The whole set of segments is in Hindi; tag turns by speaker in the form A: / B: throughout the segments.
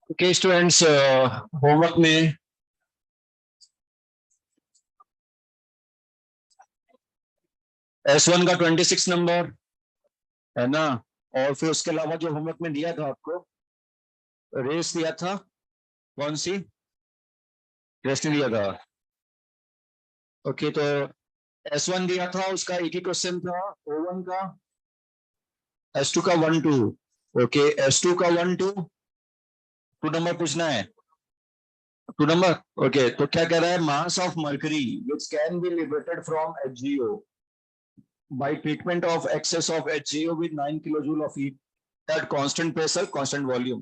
A: ओके स्टूडेंट्स, होमवर्क में S1 का 26 नंबर है ना, और फिर उसके अलावा जो होमवर्क में दिया था आपको, रेस दिया था, कौन सी रेस ने दिया था? ओके, तो S1 दिया था, उसका एक ही क्वेश्चन था। O1 का, S2 का 1 2। ओके, S2 का 1 2 नंबर पूछना है। 2 नंबर। ओके, तो क्या कह रहा है? Mass of mercury which can be liberated from HgO by treatment of excess of HgO with 9 kilojoule of heat at constant pressure, constant volume.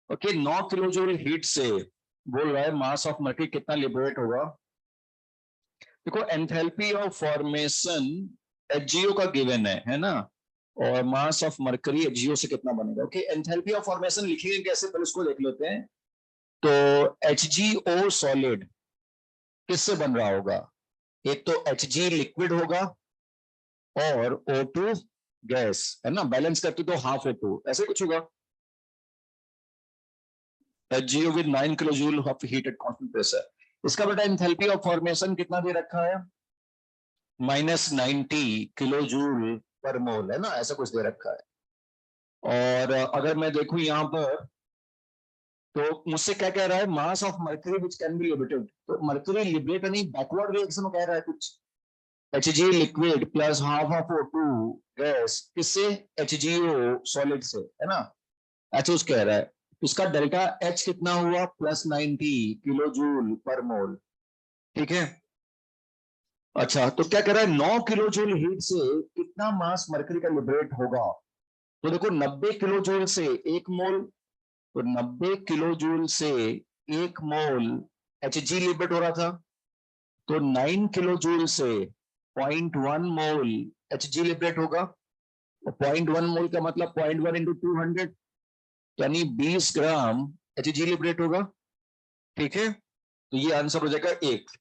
A: Okay, 9 kilojoule heat से बोल रहा है मास ऑफ मर्करी कितना लिबरेट होगा। देखो, एंथैल्पी ऑफ फॉर्मेशन HgO का गिवन है ना, और मास ऑफ मर्करी HgO से कितना बनेगा। ओके, एंथैल्पी ऑफ फॉर्मेशन लिखेंगे कैसे, पहले उसको देख लेते हैं। तो HgO सॉलिड किससे बन रहा होगा? एक तो Hg लिक्विड होगा और O2 गैस, है ना, बैलेंस करके तो हाफ O2 ऐसे कुछ होगा। HgO with 9 kilojoule of heat at constant pressure. इसका बेटा एंथैल्पी ऑफ फॉर्मेशन कितना दे रखा है? -90 किलोजूल पर मोल, है ना, ऐसा कुछ दे रखा है। और अगर मैं देखूं यहां पर, तो मुझसे क्या कह रहा है? Mass of mercury which can be liberated. तो मर्क्यूरी लिबरेट नहीं, बैकवर्ड रिएक्शन में कह रहा है कुछ। Hg liquid plus half of O2 gas, किससे? HgO सॉलिड से, है ना, ऐसा कुछ कह रहा है। उसका डेल्टा H कितना हुआ? +90 किलो जूल पर मोल। ठीक है, अच्छा, तो क्या कह रहा है? 9 किलो जूल हीट से कितना मास मरकरी का लिबरेट होगा? तो देखो, 90 किलो जूल से 1 मोल, तो 90 किलो जूल से 1 मोल Hg लिबरेट हो रहा था। तो 9 किलो जूल से 0.1 मोल Hg लिबरेट होगा। 0.1 मोल का मतलब 0.1 इंटू 200, यानी 20 ग्राम Hg लिबरेट होगा। ठीक है, तो ये आंसर हो जाएगा 1।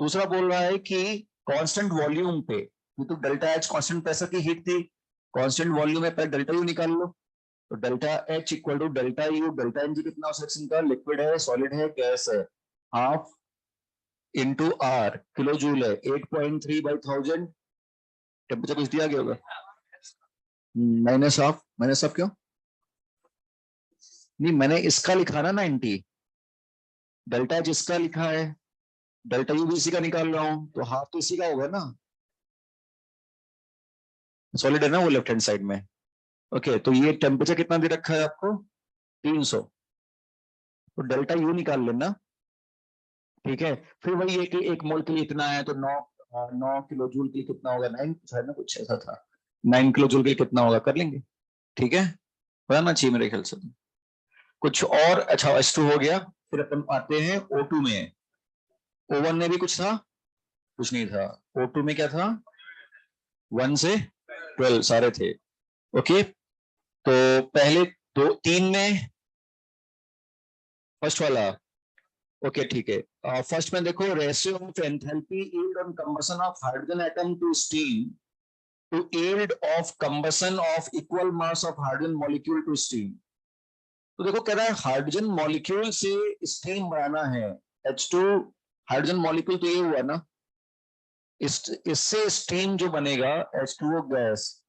A: दूसरा बोल रहा है कि कांस्टेंट वॉल्यूम पे, ये तो डेल्टा एच कांस्टेंट प्रेशर की हीट थी, कांस्टेंट वॉल्यूम में पहले डेल्टा यू निकाल लो। तो delta H equal to delta u, delta n g कितना सेक्शन का? लिक्विड है, सॉलिड है, गैस है, half into r, kilo joule है, 8.3/1000। टेम्परेचर कुछ दिया गया होगा, माइनस हाफ क्यों? नहीं, मैंने इसका लिखा ना 90, डेल्टा जिसका लिखा है, डेल्टा यू भी इसी का निकाल रहा हूं, तो हाफ तो इसी का होगा ना, सॉलिड है ना वो लेफ्ट हैंड साइड में। ओके, तो ये टेम्परेचर कितना दे रखा है आपको? 300। तो डेल्टा यू निकाल लेना। ठीक है, फिर वही है कि 1 मोल के लिए इतना है, तो 9 किलो जूल के लिए कितना होगा? 9 है ना, कुछ ऐसा था, 9 किलो जूल के लिए कितना होगा, कर लेंगे। ठीक है, बताना चाहिए मेरे ख्याल से। कुछ और? अच्छा, S2 हो गया, फिर अपन आते हैं O2 में। O1 में भी कुछ था? कुछ नहीं था। O2 में क्या था? 1 से 12 सारे थे। ओके, तो पहले 3 में फर्स्ट वाला। ओके, ठीक है, फर्स्ट में देखो, ratio of enthalpy yield on combustion of hydrogen atom to steam to yield of combustion of equal mass of hydrogen molecule to steam. तो देखो, कह रहा है हाइड्रोजन मॉलिक्यूल से स्टीम बनाना है, H2 हाइड्रोजन मॉलिक्यूल, तो ये हुआ ना, इससे स्टीम जो बनेगा H2O गैस,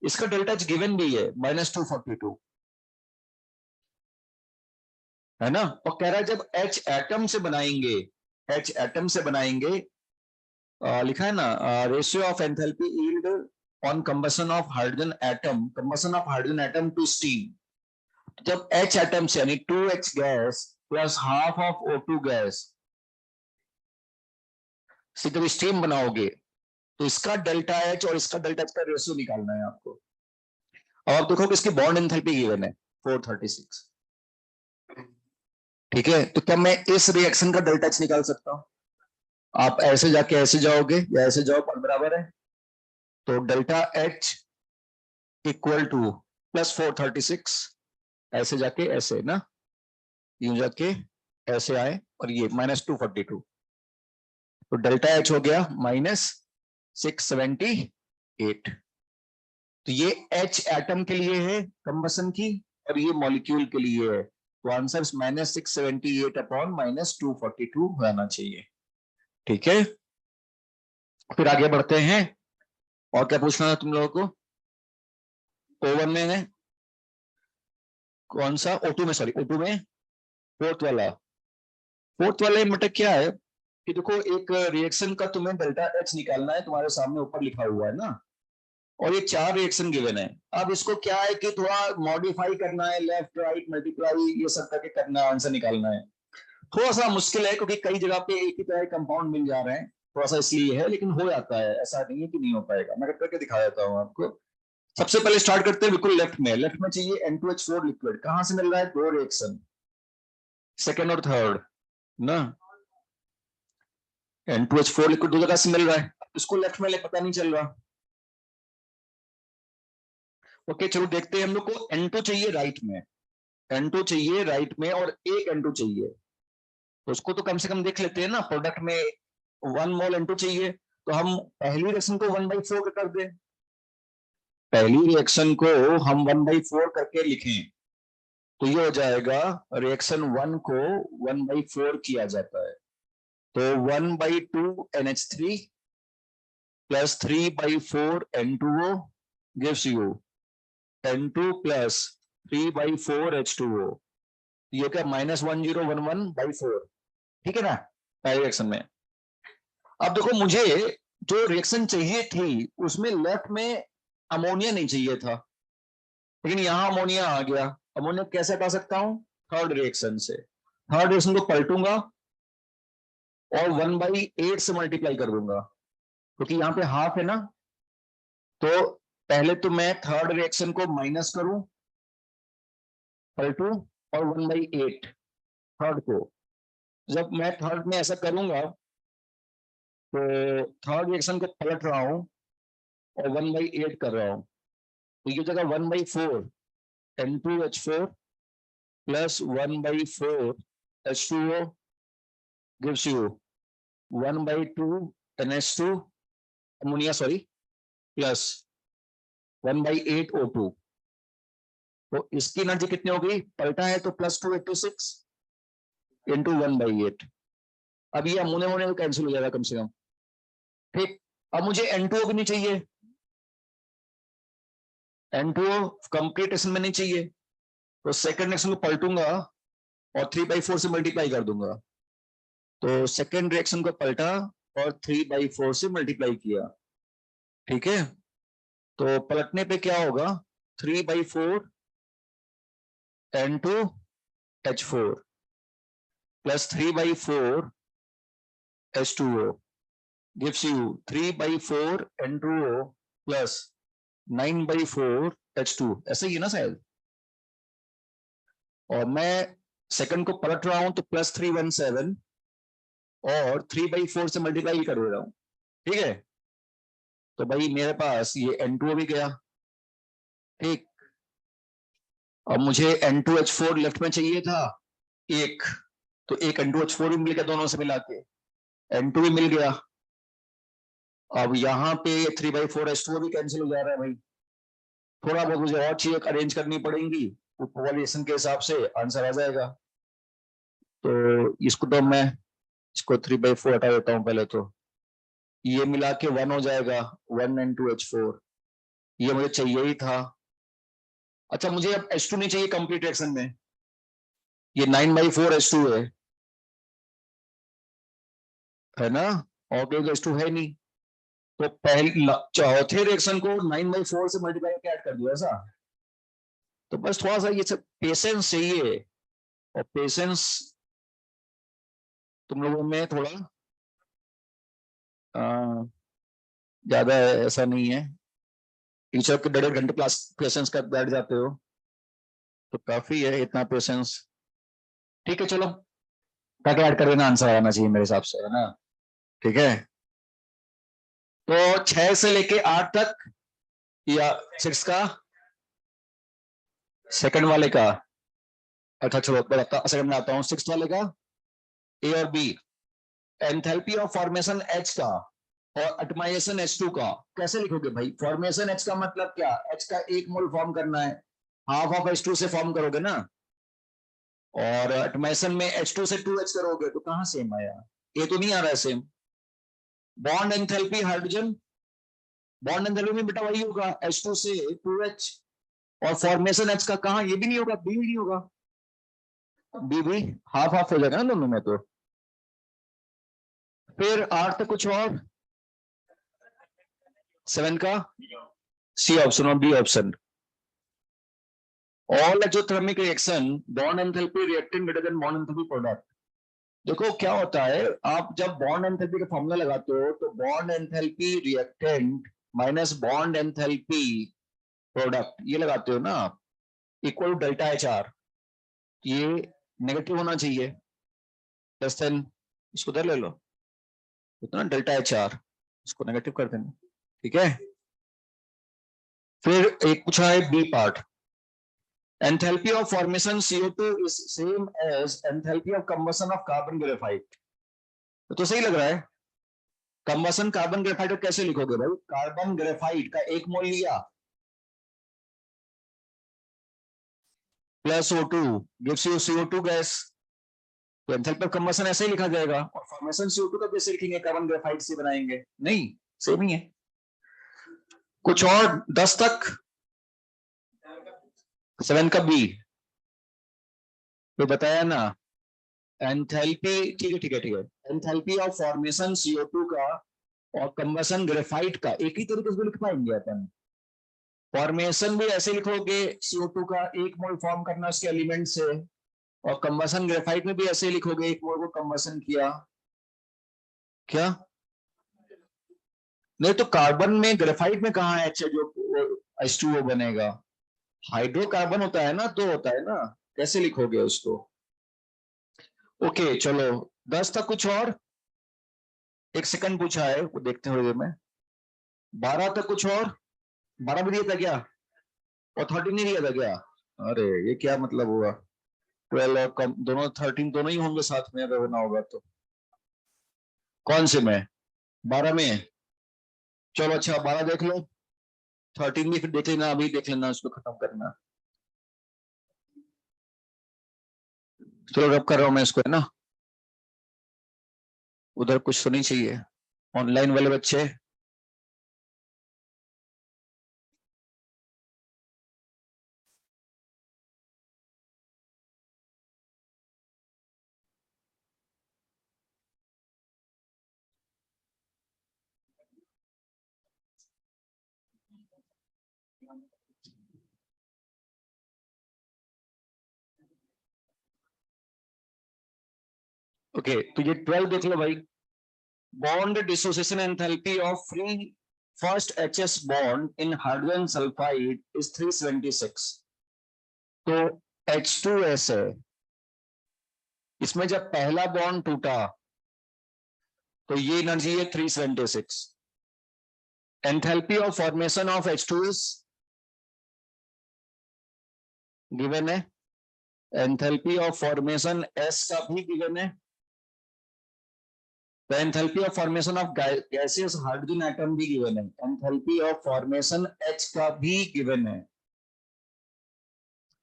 A: इसका डेल्टा H गिवन भी है -242, है ना। और कह रहा है जब H एटम से बनाएंगे, H एटम से बनाएंगे, लिखा है ना, ratio of enthalpy yield on combustion of hydrogen atom, combustion of hydrogen atom to steam. जब H एटम से यानी 2H gas plus half of O2 gas से जब स्टीम बनाओगे, तो इसका डेल्टा एच और इसका डेल्टा एच का रेशियो निकालना है आपको। अब आप देखो कि इसकी बॉन्ड एंथैल्पी गिवन है 436, ठीक है। तो क्या मैं इस रिएक्शन का डेल्टा एच निकाल सकता हूं? आप ऐसे जाके ऐसे जाओगे या ऐसे जाओ, पर बराबर है। तो डेल्टा एच इक्वल टू +436, ऐसे जाके ऐसे ना, यूं जाके ऐसे आए, और ये -242, तो डेल्टा एच हो गया -678। तो ये एच एटम के लिए है कंबसन की, और ये मॉलिक्यूल के लिए है। तो आंसर -678 अपॉन -242 होना चाहिए, ठीक है। फिर आगे बढ़ते हैं, और क्या पूछना था तुम लोगों को? ओवन में है कौन सा? O2 में, सॉरी O2 में फोर्थ वाला मतलब क्या है कि देखो, एक रिएक्शन का तुम्हें डेल्टा एच निकालना है, तुम्हारे सामने ऊपर लिखा हुआ है ना, और ये 4 रिएक्शन गिवन है। अब इसको क्या है कि थोड़ा मॉडिफाई करना है, लेफ्ट राइट मल्टीप्लाई ये सब करके करना है, आंसर निकालना है। थोड़ा सा मुश्किल है क्योंकि कई जगह पे एक ही तरह के कंपाउंड मिल जा रहे हैं, थोड़ा सा इसलिए है, लेकिन हो जाता है, ऐसा नहीं है कि नहीं हो पाएगा। मैं करके दिखा देता हूँ आपको। सबसे पहले स्टार्ट करते हैं बिल्कुल लेफ्ट में चाहिए N2H4 लिक्विड। कहां से मिल रहा है? 2 रिएक्शन, सेकेंड और थर्ड ना। N2H4 लिक्विड 2 जगह से मिल रहा है, इसको लेफ्ट में पता नहीं चल रहा। ओके चलो देखते हैं, हम लोग को N2 चाहिए राइट में, N2 चाहिए राइट में, और एक N2 चाहिए। तो उसको तो कम से कम देख लेते हैं ना, प्रोडक्ट में 1 मोल N2 चाहिए, तो हम पहली रिएक्शन को 1/4 कर दें। पहली रिएक्शन को हम 1/4 करके लिखें, तो ये हो जाएगा, रिएक्शन 1 को 1/4 किया जाता है, तो 1/2 NH3 plus 3/4 N2O gives you N2 plus 3/4 H2O। ये क्या -1011/4, ठीक है ना, पहले रिएक्शन में। अब देखो, मुझे जो रिएक्शन चाहिए थी उसमें लेफ्ट में अमोनिया नहीं चाहिए था, लेकिन यहां अमोनिया आ गया। अमोनिया कैसे हटा सकता हूं? थर्ड रिएक्शन से। थर्ड रिएक्शन को पलटूंगा और 1/8 से मल्टीप्लाई कर दूंगा, क्योंकि यहाँ पे हाफ है ना। तो पहले तो मैं थर्ड रिएक्शन को माइनस करूं, पलटू, और 1/8 थर्ड को। जब मैं थर्ड में ऐसा करूंगा, तो थर्ड रिएक्शन को पलट रहा हूं और 1/8 कर रहा हूं, तो ये जगह 1/4 N2H4 plus 1/4 H2O gives you 1/2 NH2 ammonia, sorry, plus 1/8 O2। तो इसकी एनर्जी कितनी हो गई? पलटा है तो +286 इंटू 1/8। अब ये अमोनिया होने कैंसिल हो जाएगा कम से कम, ठीक। अब मुझे N2O भी नहीं चाहिए, N2O कंप्लीटेशन में नहीं चाहिए, तो सेकंड रिएक्शन को पलटूंगा और 3/4 से मल्टीप्लाई कर दूंगा। तो सेकंड रिएक्शन को पलटा और 3/4 से मल्टीप्लाई किया, ठीक है। तो पलटने पे क्या होगा? 3/4 N2H4 plus 3/4 H2O gives you 3/4 N2O plus 9/4 H2, ऐसे ही है ना शायद। और मैं सेकंड को पलट रहा हूं तो +317 और 3/4 से मल्टीप्लाई कर दे रहा हूं, ठीक है। तो भाई मेरे पास ये N2O भी गया, ठीक। अब मुझे N2H4 लेफ्ट में चाहिए था एक, तो एक N2H4 भी मिल गया, दोनों से मिला के N2 भी मिल गया। अब यहाँ पे 3/4 H2O भी कैंसिल हो जा रहा है भाई। थोड़ा बहुत मुझे और चीजें अरेंज करनी पड़ेंगी, पॉपुलेशन के हिसाब से आंसर आ जाएगा। तो इसको तो मैं इसको 3/4 हटा देता हूँ पहले, तो ये मिला के 1 हो जाएगा, 1N2H4, ये मुझे चाहिए ही था। अच्छा मुझे अब H2 नहीं चाहिए कंप्लीट रिएक्शन में, ये 9/4 H2 है ना, और कोई H2 है नहीं। तो पहले चौथे रिएक्शन को 9/4 से मल्टीप्लाई करके ऐड कर दिया ऐसा। तो बस थोड़ा सा ये सब पेशेंस चाहिए, और पेशेंस तुम लोगों में थोड़ा ज्यादा है ऐसा नहीं है, टीचर के 1.5 घंटे क्लास पेशेंस का बैठ जाते हो तो काफी है इतना पेशेंस। ठीक है चलो, ताकि ऐड कर देना, आंसर आना चाहिए मेरे हिसाब से, है ना? ठीक है, तो 6 से लेके 8 तक या 6 का सेकंड वाले का, अच्छा चलो बताता, सेकंड में आता हूँ, 6 वाले का ए और b, enthalpy of formation h का और एटमाइजेशन H2 का कैसे लिखोगे भाई? फॉर्मेशन H का मतलब क्या, H का 1 मोल फॉर्म करना है, हाफ ऑफ H2 से फॉर्म करोगे ना, और एटमाइजेशन में H2 से 2H करोगे, तो कहां सेम आया? ये तो नहीं आ रहा है same. Bond enthalpy hydrogen, bond enthalpy में बेटा वही होगा, H2 से 2H, और फॉर्मेशन H का कहा, ये भी नहीं होगा, बी भी नहीं होगा, बी भी हाफ हाफ हो जाएगा ना दोनों में। तो फिर 8 तक कुछ और, 7 का सी ऑप्शन और b option, all exothermic reaction bond enthalpy reactant greater than bond enthalpy product. देखो क्या होता है, आप जब बॉन्ड एंथैल्पी का फॉर्मूला लगाते हो तो bond enthalpy reactant minus bond enthalpy product ये लगाते हो ना आप, इक्वल डेल्टा एच आर, ये नेगेटिव होना चाहिए, प्लस देन इसको उधर ले लो, उतना डेल्टा एच आर, इसको नेगेटिव कर देना, ठीक है। फिर एक पूछा है b part, enthalpy of formation CO2 is same as enthalpy of combustion of carbon graphite। तो सही लग रहा है, कंबसन कार्बन ग्रेफाइट को कैसे लिखोगे भाई? कार्बन ग्रेफाइट का 1 मोल लिया plus O2 gives you CO2 gas, तो एंथैल्पी ऑफ कंबसन ऐसे ही लिखा जाएगा, और फॉर्मेशन CO2 का कैसे लिखेंगे? कार्बन ग्रेफाइट से बनाएंगे, नहीं सेम ही है। कुछ और 10 तक, 7 का बी तो बताया ना, एंथैल्पी, ठीक है ठीक है ठीक है, एंथैल्पी ऑफ फॉर्मेशन CO2 का और कंबसन ग्रेफाइट का एक ही तरीके से लिख पाएंगे अपन। फॉर्मेशन भी ऐसे लिखोगे, CO2 का 1 मोल फॉर्म करना उसके एलिमेंट से, और कंबसन ग्रेफाइट में भी ऐसे लिखोगे, 1 मोल को कंबसन किया, क्या नहीं तो कार्बन में ग्रेफाइट में कहा है जो H2O बनेगा, हाइड्रोकार्बन होता है ना, तो होता है ना, कैसे लिखोगे उसको? ओके चलो 10 तक कुछ और, एक सेकंड पूछा है वो देखते हुए में, 12 तक कुछ और, 12 भी दिया था क्या, और 13 नहीं दिया था क्या? अरे ये क्या मतलब हुआ, 12 और कम दोनों 13 दोनों ही होंगे साथ में, अगर होना होगा तो कौन से में, 12 में? चलो अच्छा 12 देख लो, 13 भी फिर देख लेना, अभी देख लेना, उसको खत्म करना। चलो रब कर रहा हूं मैं इसको, है ना, उधर कुछ तो नहीं चाहिए, ऑनलाइन वाले बच्चे। ओके तो ये 12 देख लो भाई, bond dissociation enthalpy of free first HS bond in hydrogen sulphide is 376। तो H2S है, इसमें जब पहला बॉन्ड टूटा तो ये एनर्जी है 376, enthalpy of formation of H2 is given है, एंथैल्पी ऑफ फॉर्मेशन S का भी गिवन है, तो enthalpy of formation of gaseous hydrogen atom भी गिवन है, एंथैल्पी ऑफ फॉर्मेशन H का भी गिवन है,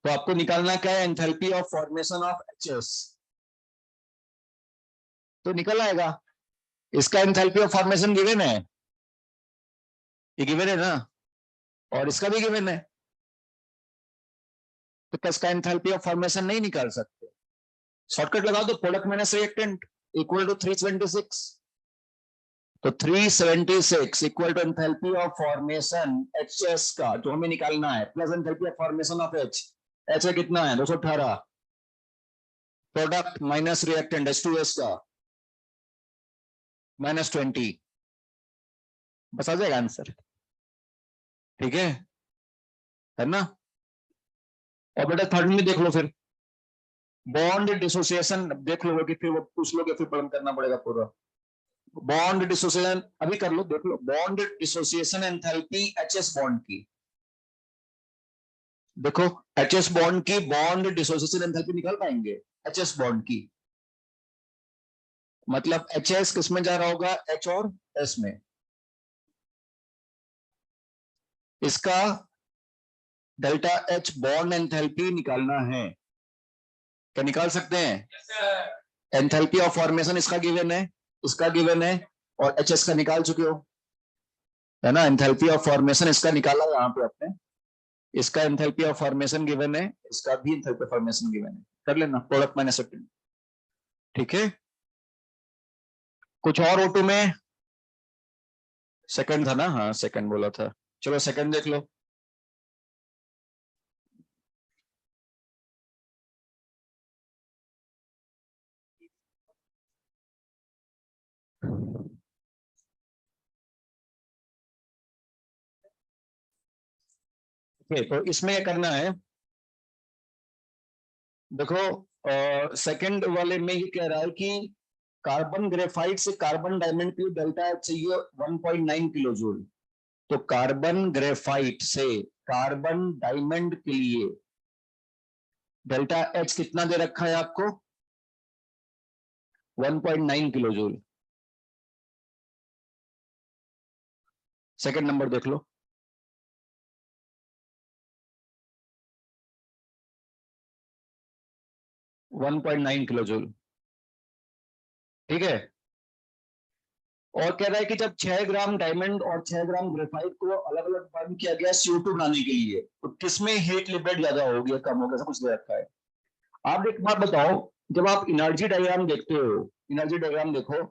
A: तो आपको निकालना क्या है, enthalpy of formation of HS, तो निकल आएगा, इसका एंथैल्पी ऑफ फॉर्मेशन गिवन है, ये गिवन है ना, और इसका भी गिवन है, तो इसका एंथैल्पी ऑफ फॉर्मेशन नहीं निकाल सकते, शॉर्टकट लगा दो, product minus reactant equal to 376, तो 376 equal to enthalpy of formation HS का जो हमें निकालना है, plus enthalpy of formation of H कितना है 218, प्रोडक्ट माइनस रिएक्टेंट H2S का -20, बस आ जाएगा आंसर। ठीक है ना। और बेटा थर्ड में देख लो फिर, बॉन्ड डिसोसिएशन देख लोगे कि फिर वो पूछ लोगे, फिर बंद करना पड़ेगा पूरा। बॉन्ड डिसोसिएशन अभी कर लो, देख लो, bond dissociation enthalpy HS bond की। देखो, एचएस बॉन्ड की बॉन्ड डिसोसिएशन एंथैल्पी निकाल पाएंगे? एचएस बॉन्ड की मतलब एच एस किस में जा रहा होगा? एच और एस में। इसका डेल्टा एच बॉन्ड एंथैल्पी निकालना है, क्या निकाल सकते हैं? एंथैल्पी ऑफ फॉर्मेशन इसका गिवन है, इसका गिवन है, और एच एस का निकाल चुके हो, है ना। एंथैल्पी ऑफ फॉर्मेशन इसका निकाला यहाँ पे आपने, इसका एंथैल्पी ऑफ फॉर्मेशन गिवन है, इसका भी एंथैल्पी ऑफ फॉर्मेशन गिवन है, कर लेना प्रोडक्ट माइनस। ठीक है। कुछ और O2 में? सेकंड था ना, हाँ सेकंड बोला था। चलो सेकंड देख लो। तो इसमें क्या करना है, देखो सेकंड वाले में ये कह रहा है कि कार्बन ग्रेफाइट से कार्बन डायमंड की डेल्टा चाहिए 1.9 किलो जूल। तो कार्बन ग्रेफाइट से कार्बन डायमंड के लिए डेल्टा एच कितना दे रखा है आपको? 1.9 किलो जूल। सेकंड नंबर देख लो। 1.9 किलो जूल। ठीक है। और कह रहा है कि जब 6 ग्राम डायमंड और 6 ग्राम ग्रेफाइट को अलग अलग बर्न किया गया CO2 बनाने के लिए, तो किसमें हीट लिबरेट ज्यादा होगी, कम होगा, सब कुछ दे रखा है। आप एक बात बताओ, जब आप एनर्जी डायग्राम देखते हो, एनर्जी डायग्राम देखो,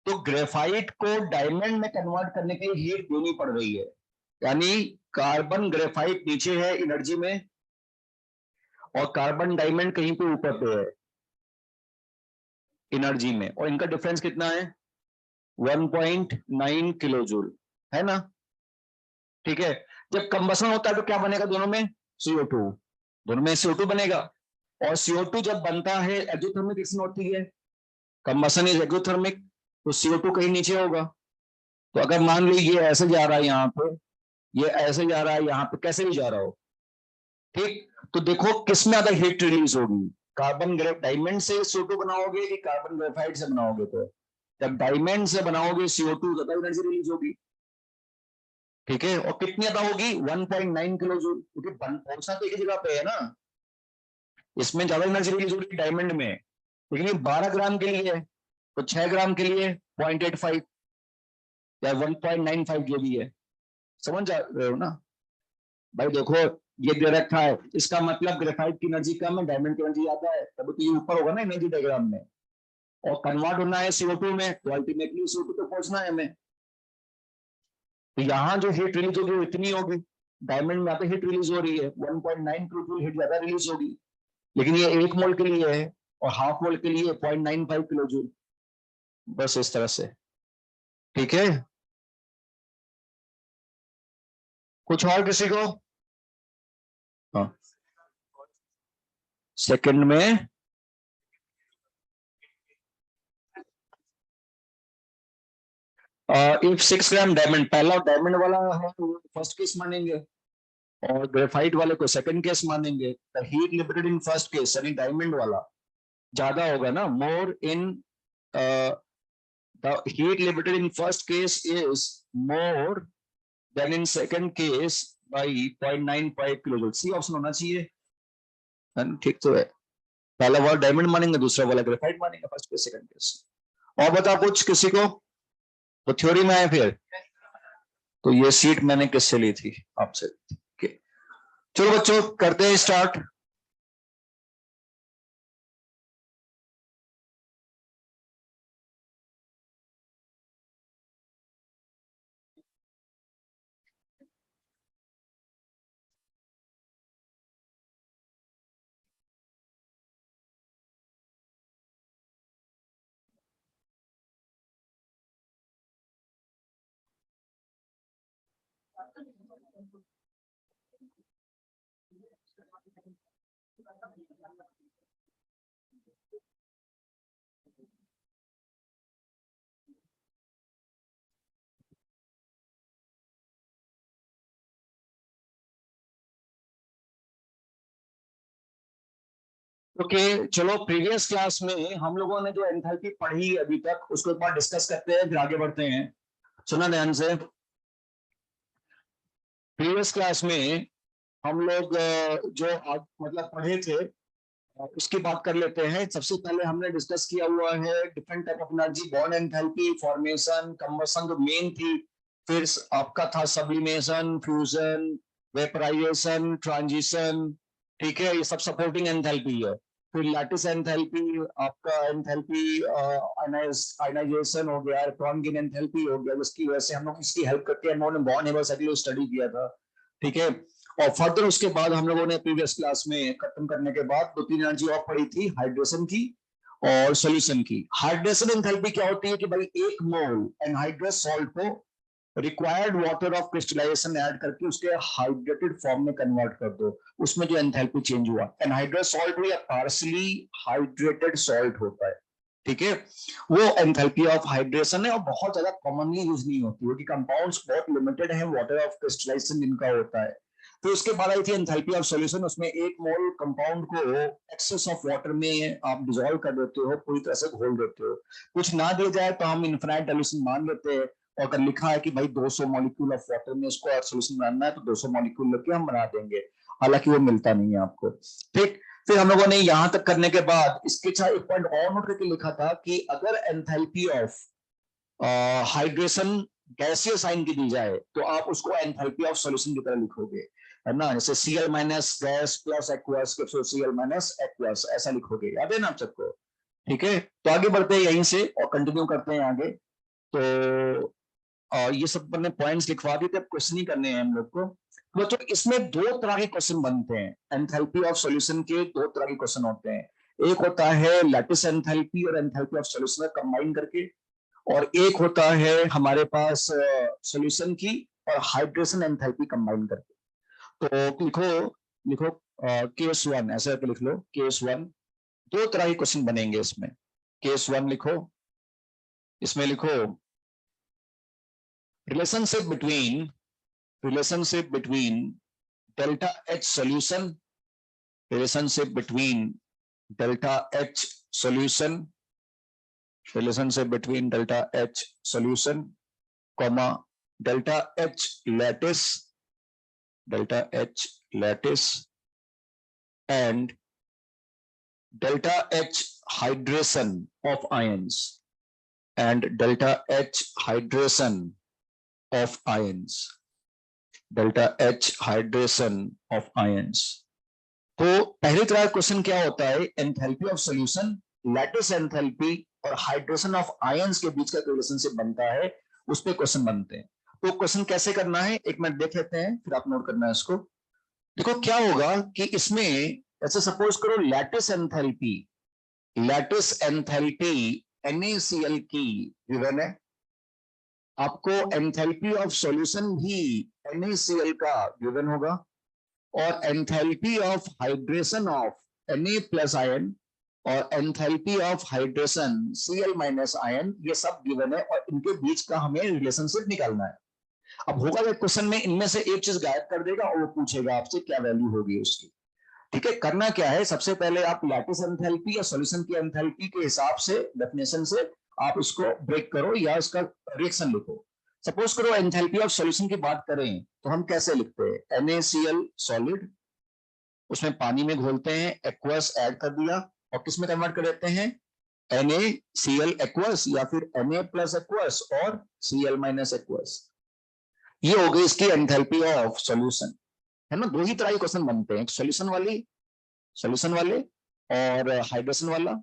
A: तो ग्रेफाइट को डायमंड में कन्वर्ट करने के लिए हीट देनी पड़ रही है, यानी कार्बन ग्रेफाइट नीचे है एनर्जी में, और कार्बन डायमंड कहीं पे ऊपर पे है एनर्जी में, और इनका डिफरेंस कितना है? 1.9 किलो जूल, है ना। ठीक है। जब कंबसन होता है तो क्या बनेगा दोनों में? CO2। दोनों में CO2 बनेगा। और CO2 जब बनता है एक्सोथर्मिक रिएक्शन होती है, कंबसन इज एक्सोथर्मिक, तो CO2 कहीं नीचे होगा। तो अगर मान लो ये ऐसे जा रहा है यहाँ पे, ये ऐसे जा रहा है यहाँ पे, कैसे भी जा रहा हो, ठीक, तो देखो किसमें ज्यादा हीट रिलीज होगी, कार्बन डायमंड से CO2 बनाओगे कि कार्बन ग्रेफाइट से बनाओगे? तो जब डायमंड से बनाओगे CO2 ज्यादा एनर्जी रिलीज होगी। ठीक है। और कितनी ज्यादा होगी? 1.9 किलो जूल, क्योंकि पहुंचना तो एक ही जगह पे है ना। इसमें ज्यादा एनर्जी रिलीज होगी डायमंड में, लेकिन ये 12 ग्राम के लिए है, तो 6 ग्राम के लिए 0.85 या 1.95 जो भी है, समझ जा रहे हो ना। भाई देखो, ये दे रखा है, इसका मतलब ग्रेफाइट की एनर्जी कम है, डायमंड की एनर्जी ज्यादा है, तब तो ये ऊपर होगा ना एनर्जी डायग्राम में। और कन्वर्ट होना है CO2 में, तो अल्टीमेटली CO2 तो पहुंचना है हमें। तो यहाँ जो हीट रिलीज होगी वो इतनी होगी, डायमंड में यहाँ पे हीट रिलीज हो रही है 1.9 किलो जूल, हीट ज्यादा रिलीज होगी, लेकिन ये 1 मोल के लिए है, और हाफ मोल के लिए 0.95 किलो जूल। बस इस तरह से। ठीक है। कुछ और किसी को? हाँ, सेकंड में इफ 6 ग्राम डायमंड, पहला डायमंड वाला है तो फर्स्ट केस मानेंगे, और ग्रेफाइट वाले को सेकंड केस मानेंगे। The heat liberated in first case यानी डायमंड वाला ज्यादा होगा ना, मोर इन, the heat liberated in first case is more than in second case by 0.95 kilojoule. C option होना चाहिए, ठीक तो है। पहला वाला डायमंड मानेंगे, दूसरा वाला ग्रेफाइट मानेंगे, फर्स्ट केस सेकंड केस। और बता कुछ किसी को, तो थ्योरी में आए फिर। तो ये सीट मैंने किससे ली थी? आपसे। चलो बच्चों करते हैं स्टार्ट। ओके चलो प्रीवियस क्लास में हम लोगों ने जो एंथैल्पी पढ़ी अभी तक उसको एक बार डिस्कस करते हैं, फिर आगे बढ़ते हैं। सुना ध्यान से। प्रीवियस क्लास में हम लोग जो आज मतलब पढ़े थे उसकी बात कर लेते हैं। सबसे पहले हमने डिस्कस किया हुआ है different type of energy, bond enthalpy, formation, combustion जो मेन थी, फिर आपका था सब्लिमेशन, फ्यूजन, वेपराइजेशन, ट्रांजिशन। ठीक है, ये सब सपोर्टिंग एंथैल्पी है। फिर लैटिस एंथैल्पी, आपका एंथैल्पी आयनाइजेशन हो गया, इलेक्ट्रॉन गेन एंथैल्पी हो गया, जिसकी वजह से हम लोग इसकी हेल्प करके हम लोगों ने बॉन्ड नेबर साइकिल स्टडी किया था। ठीक है, और फर्दर उसके बाद हम लोगों ने प्रीवियस क्लास में खत्म करने के बाद दो तीन एनर्जी और पढ़ी थी, हाइड्रेशन की और सॉल्यूशन की। हाइड्रेशन एंथैल्पी क्या होती है कि भाई एक मोल एनहाइड्रस सॉल्ट को required water of crystallization add करके उसके हाइड्रेटेड फॉर्म में कन्वर्ट कर दो, उसमें जो एंथैल्पी चेंज हुआ। एनहाइड्रस सॉल्ट या पार्शली हाइड्रेटेड सॉल्ट होता है। ठीक है, वो एंथैल्पी ऑफ हाइड्रेशन है और बहुत ज्यादा कॉमनली यूज नहीं होती, क्योंकि कंपाउंड्स बहुत लिमिटेड है वाटर ऑफ क्रिस्टलाइजेशन जिनका होता है। फिर उसके बाद आई थी एंथैल्पी ऑफ सॉल्यूशन, उसमें एक मोल कंपाउंड को एक्सेस ऑफ वाटर में आप डिसॉल्व कर देते हो, पूरी तरह से घोल देते हो। कुछ ना दिया जाए तो हम इनफिनाइट सॉल्यूशन मान लेते हैं, और अगर लिखा है कि भाई 200 मॉलिक्यूल ऑफ वाटर में इसको सॉल्यूशन बनाना है तो 200 मॉलिक्यूल लेके हम बना देंगे, हालांकि वो मिलता नहीं है आपको। ठीक, फिर हम लोगों ने यहां तक करने के बाद इसके साथ एक पॉइंट और नोट करके लिखा था कि अगर एंथैल्पी ऑफ हाइड्रेशन गैसीय साइन की दी जाए तो आप उसको एंथैल्पी ऑफ सॉल्यूशन की तरह लिखोगे, है ना। जैसे Cl minus gas plus aqueous, Cl minus aqueous, ऐसा लिखोगे, याद है ना आप सबको। ठीक है, तो आगे बढ़ते हैं यहीं से और कंटिन्यू करते हैं आगे। तो ये सब मैंने पॉइंट्स लिखवा दी थे, क्वेश्चन ही करने हैं हम लोग को। तो इसमें दो तरह के क्वेश्चन बनते हैं, एंथैल्पी ऑफ सॉल्यूशन के दो तरह के क्वेश्चन होते हैं। एक होता है लैटिस एंथैल्पी और एंथैल्पी ऑफ सॉल्यूशन कंबाइन करके, और एक होता है हमारे पास सॉल्यूशन की और हाइड्रेशन एंथैल्पी कंबाइन करके। तो लिखो लिखो केस वन, ऐसे करके लिख लो केस वन। दो तरह के क्वेश्चन बनेंगे इसमें। केस वन लिखो, इसमें लिखो relationship between delta H solution, relationship between delta H solution, relationship between delta H solution, comma delta H lattice, delta H lattice and delta H hydration of ions, and delta H hydration of ions, delta H hydration of ions। तो पहली तरह क्वेश्चन क्या होता है, enthalpy of solution, lattice enthalpy और हाइड्रेशन ऑफ आयंस के बीच का रिलेशनशिप बनता है, उस पे क्वेश्चन बनते हैं। तो क्वेश्चन कैसे करना है एक मिनट देख लेते हैं, फिर आप नोट करना है इसको। देखो क्या होगा कि इसमें ऐसे सपोज करो लैटिस एंथैल्पी NaCl की गिवन है, आपको एंथैल्पी ऑफ सॉल्यूशन भी NaCl का गिवन होगा, और enthalpy of hydration of Na plus ion और enthalpy of hydration Cl minus ion, ये सब गिवन है और इनके बीच का हमें रिलेशनशिप निकालना है। अब होगा कि क्वेश्चन में इनमें से एक चीज गायब कर देगा और वो पूछेगा आपसे क्या वैल्यू होगी उसकी। ठीक है, करना क्या है, सबसे पहले आप लैटिस एंथैल्पी या सॉल्यूशन की एंथैल्पी के हिसाब से डेफिनेशन से आप इसको ब्रेक करो या इसका रिएक्शन लिखो। सपोज करो एंथैल्पी ऑफ सॉल्यूशन की बात करें तो हम कैसे लिखते हैं, NaCl सॉलिड, उसमें पानी में घोलते हैं, एक्वस ऐड कर दिया और किस में कन्वर्ट कर देते हैं, NaCl एक्वस या फिर Na प्लस एक्वस और Cl माइनस एक्वस। ये हो गई इसकी एंथैल्पी ऑफ सॉल्यूशन, है ना। दो ही तरह के क्वेश्चन बनते हैं, सॉल्यूशन वाले और हाइड्रेशन वाला।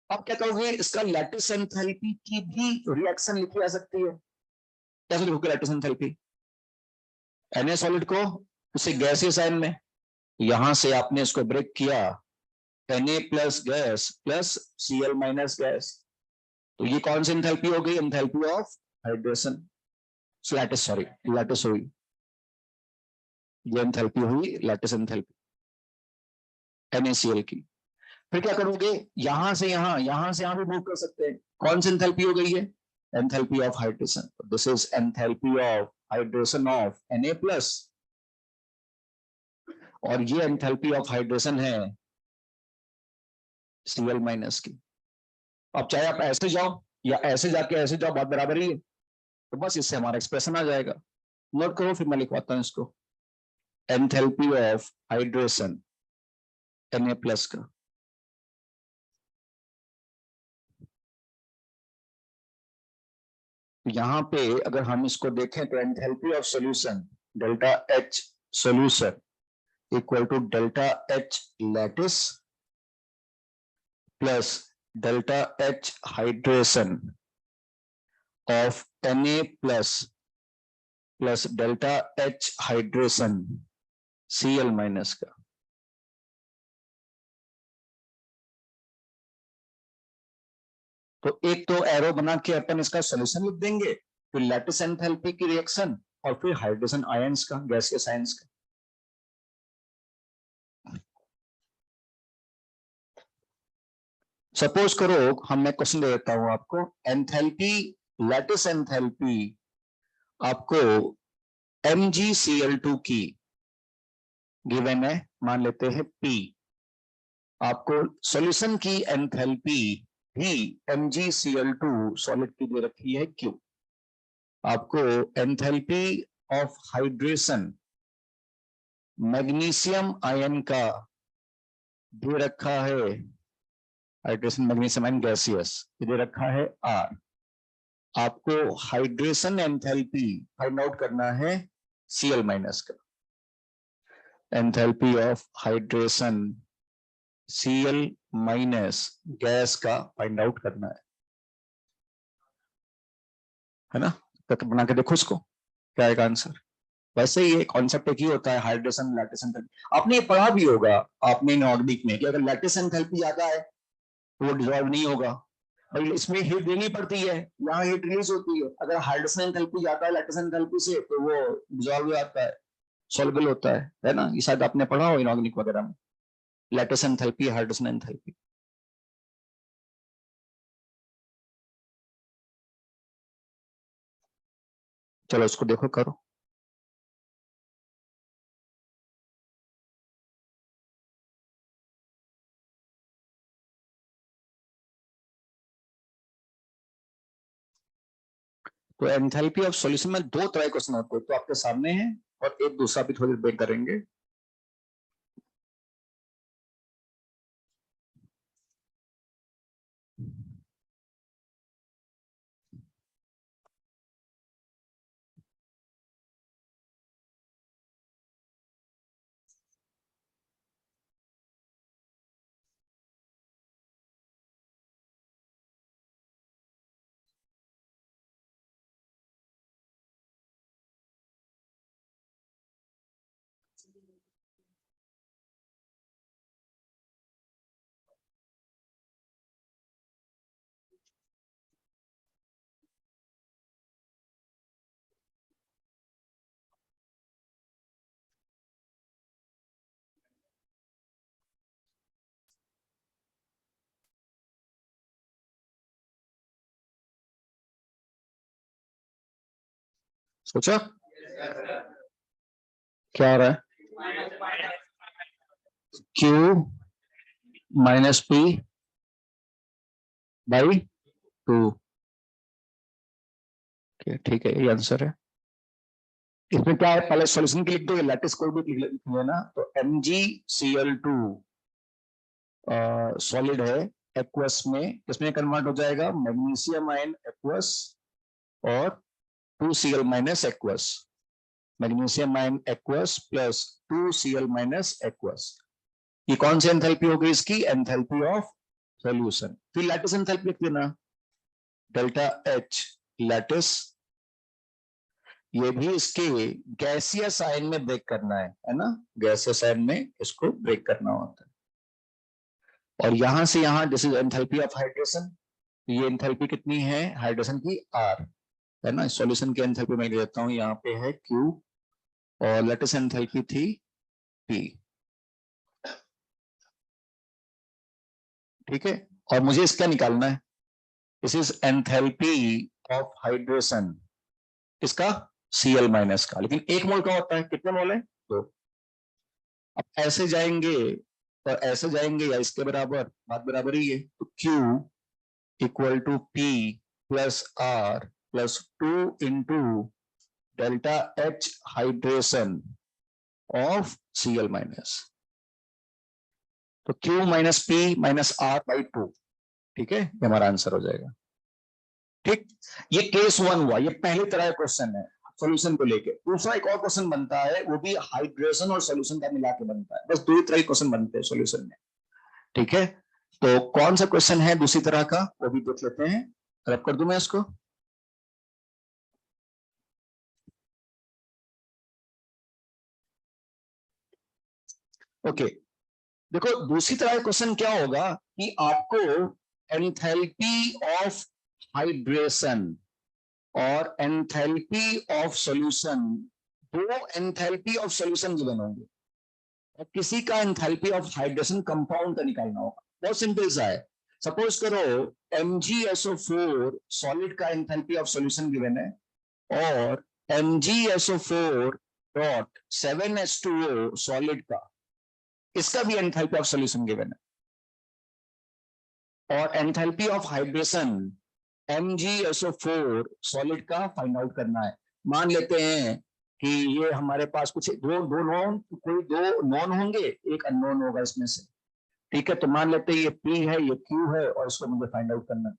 A: आप क्या कहोगे, इसका लैटिस एंथैल्पी की भी रिएक्शन लिखी जा सकती है। कैसे लिखोगे लैटिस एंथैल्पी, Na सॉलिड को उसे गैसीय साइन में, यहां से आपने इसको ब्रेक किया, Na plus gas plus Cl minus gas, तो ये कौन सी एंथैल्पी हो गई, enthalpy of hydration. Lattice, sorry lattice हुई, ये एंथैल्पी हुई लैटिस एंथैल्पी NaCl की। फिर क्या करोगे, यहां से यहां, यहां से यहां भी मूव कर सकते हैं। कौन सी एंथैल्पी हो गई है, enthalpy of hydration. This is enthalpy of hydration of Na plus, और ये एंथैल्पी ऑफ हाइड्रेशन है Cl माइनस की। अब चाहे आप ऐसे जाओ या ऐसे जाके ऐसे जाओ, बात बराबर ही है। तो बस इससे हमारा एक्सप्रेशन आ जाएगा। नोट करो, फिर मैं लिखवाता हूं इसको। Enthalpy of hydration Na plus का, यहां पे अगर हम इसको देखें तो enthalpy of solution delta H solution equal to delta H lattice plus delta H hydration of Na plus plus delta H hydration Cl minus का। तो एक तो एरो बना के अपन इसका सॉल्यूशन लिख देंगे, फिर लैटिस एंथैल्पी की रिएक्शन, और फिर हाइड्रोजन आयंस का, गैसियस आयंस का। सपोज करो मैं क्वेश्चन दे देता हूं आपको, एंथैल्पी, लैटिस एंथैल्पी आपको MgCl2 की गिवन है, मान लेते हैं P। आपको सॉल्यूशन की एंथैल्पी भी MgCl2 सॉलिड की दे रखी है Q। आपको enthalpy of hydration magnesium ion का दे रखा है, हाइड्रेशन मैग्नीशियम आयन गैसियस दे रखा है R। आपको हाइड्रेशन एंथैल्पी फाइंड आउट करना है Cl माइनस का। Enthalpy of hydration Cl minus gas का फाइंड आउट करना है ना। तो बना के देखो उसको, क्या आएगा आंसर। वैसे ही ये कॉन्सेप्ट एक ही होता है, हाइड्रेशन लैटिस एंथैल्पी। आपने ये पढ़ा भी होगा आपने इनऑर्गेनिक में कि अगर लैटिस एंथैल्पी ज्यादा है तो वो डिजॉल्व नहीं होगा, और इसमें हीट देनी पड़ती है, यहाँ हीट रिलीज होती है। अगर हाइड्रोजन एंथैल्पी ज्यादा है लैटिस एंथैल्पी से तो वो डिजॉल्व हो जाता है, सॉल्युबल होता है ना। ये शायद आपने पढ़ा हो इनऑर्गेनिक वगैरह में, लैटिस एंथैल्पी हाइड्रोजन एंथैल्पी। चलो उसको देखो, करो। तो एंथैल्पी ऑफ सॉल्यूशन में दो तरह के क्वेश्चन होते हैं, तो आपके सामने है, और एक दूसरा भी थोड़ी देर करेंगे। सोचा क्या आ रहा है, Q माइनस P बाई 2। ठीक है, ये आंसर है। इसमें क्या है, पहले सॉल्यूशन की लिख दो, लैटिस कोई भी लिख लेना। तो MgCl2 सॉलिड है, एक्वस में, किसमें कन्वर्ट हो जाएगा, मैग्नीशियम आयन एक्वस और 2Cl minus aqueous. Magnesium ion aqueous plus 2Cl minus aqueous. ये कौन सी एंथैल्पी हो गई इसकी, एंथैल्पी ऑफ सॉल्यूशन। फिर लैटिस एंथैल्पी लिख देना, डेल्टा H लैटिस, ये भी इसके गैसियस आयन में ब्रेक करना है ना, गैसियस आयन में इसको ब्रेक करना होता है। और यहां से यहां, this is enthalpy of hydration, ये एंथैल्पी कितनी है हाइड्रेशन की, R। है ना। सॉल्यूशन की एंथैल्पी मैं लिख देता हूं, यहाँ पे है Q और लेटेस्ट एंथैल्पी थी P। ठीक है, और मुझे इसका निकालना है, this is enthalpy of hydration, इसका Cl माइनस का। लेकिन एक मोल का होता है, कितने मोल है? दो। अब ऐसे जाएंगे और ऐसे जाएंगे या इसके बराबर, बात बराबर ही है। तो Q equal to P plus R plus 2 into delta H hydration of Cl minus. तो Q minus P minus R by 2। ठीक है, ये हमारा आंसर हो जाएगा। ठीक, ये केस 1 हुआ, ये पहली तरह का क्वेश्चन है सॉल्यूशन को लेके। दूसरा एक और क्वेश्चन बनता है, वो भी हाइड्रेशन और सॉल्यूशन का मिला के बनता है। बस दो ही तरह के क्वेश्चन बनते हैं सॉल्यूशन में। ठीक है, तो कौन सा क्वेश्चन है दूसरी तरह का, वो भी देख लेते हैं। रब कर दूं मैं इसको। ओके, देखो दूसरी तरह का क्वेश्चन क्या होगा कि आपको एंथैल्पी ऑफ हाइड्रेशन और एंथैल्पी ऑफ सॉल्यूशन, दो एंथैल्पी ऑफ सॉल्यूशन गिवन होंगे और किसी का एंथैल्पी ऑफ हाइड्रेशन कंपाउंड का निकालना होगा। बहुत सिंपल सा है। सपोज करो MgSO4 सॉलिड का एंथैल्पी ऑफ सॉल्यूशन गिवन है और MgSO4 डॉट 7H2O सॉलिड का, इसका भी एंथैल्पी ऑफ सॉल्यूशन गिवन है। और enthalpy of hydration MgSO4 solid का फाइंड आउट करना है। मान लेते हैं कि ये हमारे पास कुछ दो दो नॉन, कोई दो नॉन होंगे, एक अननोन होगा इसमें से। ठीक है, तो मान लेते हैं ये P है, ये Q है और इसको मुझे फाइंड आउट करना है।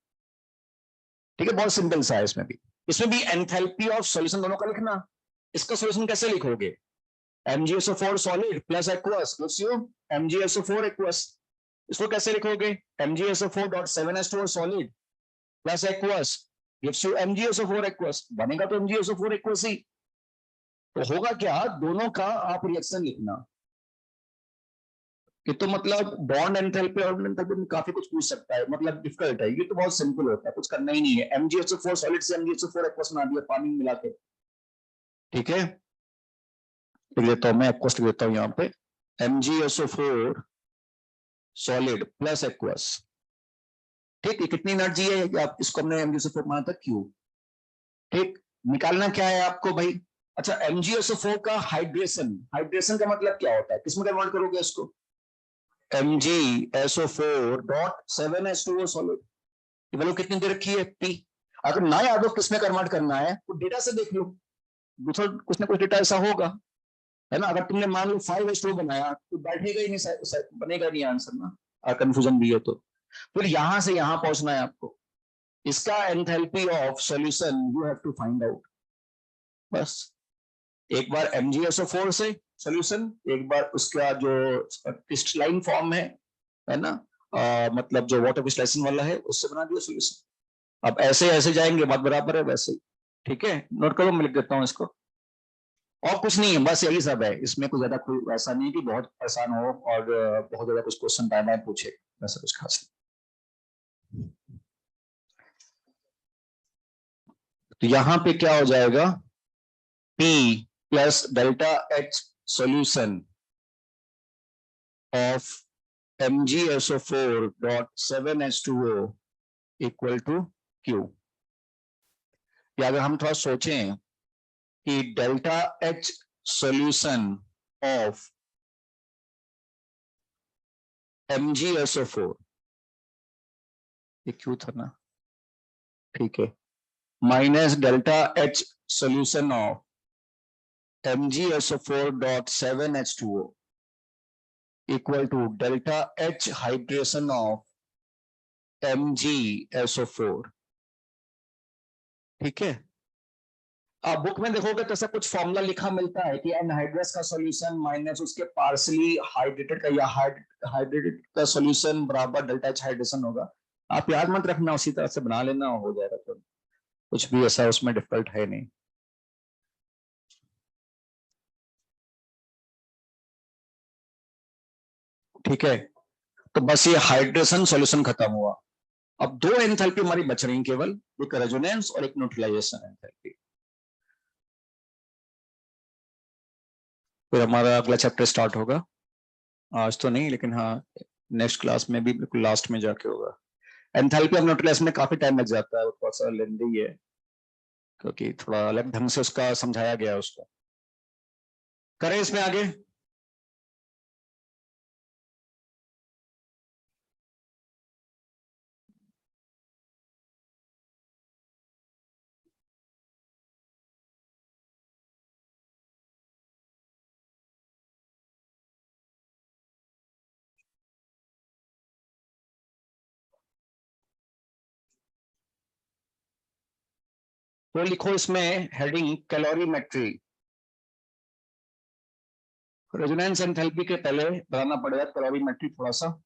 A: ठीक है, बहुत सिंपल सा है। इसमें भी एंथैल्पी ऑफ सॉल्यूशन दोनों का लिखना। इसका सॉल्यूशन कैसे लिखोगे? MgSO4 solid plus aqueous gives you MgSO4 aqueous. इसको कैसे लिखोगे? MgSO4 dot 7H2O solid plus aqueous gives you MgSO4 aqueous. बनेगा तो MgSO4 एक्वस ही। तो होगा क्या, दोनों का आप रिएक्शन लिखना। कि तो मतलब बॉन्ड एंथैल्पी और एंथैल्पी में काफी कुछ पूछ सकता है, मतलब डिफिकल्ट है। ये तो बहुत सिंपल होता है, कुछ करना ही नहीं है। MgSO4 सॉलिड से MgSO4 एक्वस बना दिया पानी में मिला के। ठीक है, लिख देता हूं मैं, एक्वस लिख देता हूं यहाँ पे, MgSO4 सॉलिड प्लस एक्वस। ठीक है, कितनी एनर्जी है कि आप इसको हमने MgSO4 माना था Q। ठीक, निकालना क्या है आपको भाई? अच्छा, MgSO4 का हाइड्रेशन, हाइड्रेशन का मतलब क्या होता है, किसमें कन्वर्ट करोगे इसको? MgSO4 डॉट 7H2O सॉलिड, ये वैल्यू कितनी दे रखी है P। अगर ना याद हो किसमें कन्वर्ट करना है तो डेटा से देख लो, दूसरा कुछ ना कुछ डेटा ऐसा होगा, है ना। अगर तुमने मान लो 5H2O बनाया तो बैठेगा ही नहीं, बनेगा नहीं आंसर ना, कंफ्यूजन भी है तो। फिर यहां से यहां पहुंचना है आपको, इसका enthalpy of solution you have to find out. बस एक बार MgSO4 से सॉल्यूशन, एक बार उसका जो क्रिस्टलाइन फॉर्म है ना, मतलब जो वाटर क्रिस्टलाइजेशन वाला है, उससे बना दिया सॉल्यूशन। अब ऐसे ऐसे जाएंगे, बात बराबर है वैसे ही। ठीक है, नोट करो, मैं लिख देता हूँ इसको। और कुछ नहीं है, बस यही सब है। इसमें कुछ ज्यादा कोई ऐसा नहीं है कि बहुत आसान हो और बहुत ज्यादा कुछ क्वेश्चन टाइम टाइम पूछे, वैसा कुछ खास नहीं। तो यहाँ पे क्या हो जाएगा, P plus delta H solution of MgSO4 dot 7H2O equal to Q। या अगर हम थोड़ा सोचें कि delta H solution of MgSO4, ये Q था ना, ठीक है, minus delta H solution of MgSO4 dot 7H2O equal to delta H hydration of MgSO4। ठीक है, आप बुक में देखोगे तो ऐसा कुछ फॉर्मूला लिखा मिलता है कि एनहाइड्रस का सॉल्यूशन माइनस उसके पार्सली हाइड्रेटेड का या हाइड्रेटेड का सॉल्यूशन बराबर डेल्टा H हाइड्रेशन होगा। आप याद मत रखना, उसी तरह से बना लेना, हो जाएगा। तो कुछ भी ऐसा उसमें डिफिकल्ट है नहीं। ठीक है, तो बस ये हाइड्रेशन सॉल्यूशन खत्म हुआ। अब दो एंथैल्पी हमारी बच रही केवल, एक रेजोनेंस और एक न्यूट्रलाइजेशन एंथैल्पी। फिर हमारा अगला चैप्टर स्टार्ट होगा, आज तो नहीं लेकिन हाँ नेक्स्ट क्लास में भी बिल्कुल लास्ट में जाके होगा। एंथैल्पी ऑफ न्यूट्रलाइजेशन में काफी टाइम लग जाता है, वो थोड़ा सा लेंदी है क्योंकि थोड़ा अलग ढंग से उसका समझाया गया है उसको। करें इसमें आगे। तो लिखो इसमें हेडिंग कैलोरीमेट्री। रेजोनेंस एंथैल्पी के पहले बताना पड़ेगा कैलोरीमेट्री थोड़ा सा।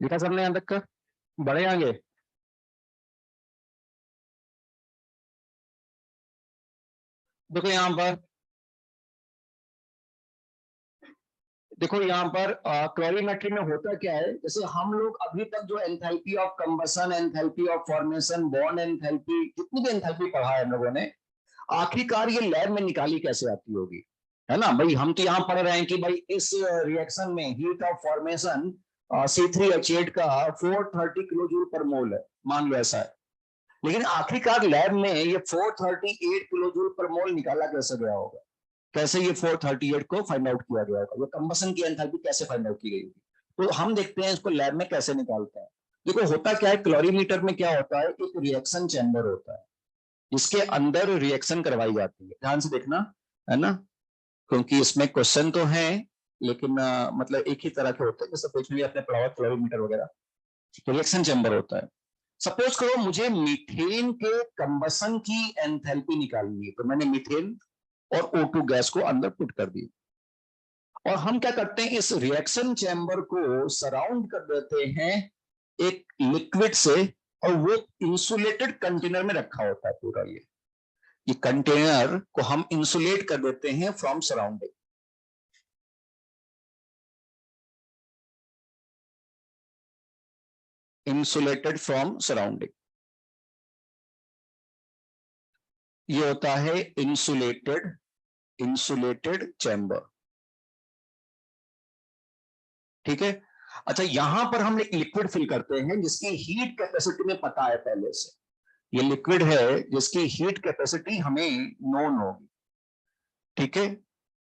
A: लिखा सबने यहां तक का? बढ़े आगे। देखो यहाँ पर, देखो यहाँ पर क्लोरीमेट्री में होता क्या है, जैसे हम लोग अभी तक जो enthalpy of combustion, enthalpy of formation, bond enthalpy, जितनी भी एंथैल्पी पढ़ा है हम लोगों ने, आखिरकार ये लैब में निकाली कैसे आती होगी, है ना भाई। हम तो यहाँ पढ़ रहे हैं कि भाई इस रिएक्शन में हीट ऑफ फॉर्मेशन C3H8 का 430 किलो जूल पर मोल है, मान लो ऐसा है। लेकिन आखिरकार लैब में ये 438 किलो जूल पर मोल निकाला कैसे गया होगा, कैसे ये 438 को फाइंड आउट किया गया होगा, ये कंबसन की एंथैल्पी कैसे फाइंड आउट की गई होगी। तो हम देखते हैं इसको लैब में कैसे निकालते हैं। देखो होता क्या है, क्लोरीमीटर में क्या होता है, एक रिएक्शन चैम्बर होता है जिसके अंदर रिएक्शन करवाई जाती है, ध्यान से देखना, है ना, क्योंकि इसमें क्वेश्चन तो है लेकिन मतलब एक ही तरह के होते हैं, जैसे पिछले आपने पढ़ा हुआ क्लोरीमीटर वगैरह। रिएक्शन चैम्बर होता है। सपोज करो मुझे मीथेन के कंबसन की एंथैल्पी निकालनी है, तो मैंने मीथेन और O2 गैस को अंदर पुट कर दी, और हम क्या करते हैं, इस रिएक्शन चैम्बर को सराउंड कर देते हैं एक लिक्विड से, और वो इंसुलेटेड कंटेनर में रखा होता है पूरा। ये कंटेनर को हम इंसुलेट कर देते हैं from surrounding. Insulated from surrounding, ये होता है इंसुलेटेड, इंसुलेटेड चैम्बर, ठीक है। अच्छा यहां पर हम एक लिक्विड फिल करते हैं जिसकी हीट कैपेसिटी में पता है पहले से, ये लिक्विड है जिसकी हीट कैपेसिटी हमें नोन होगी, ठीक है।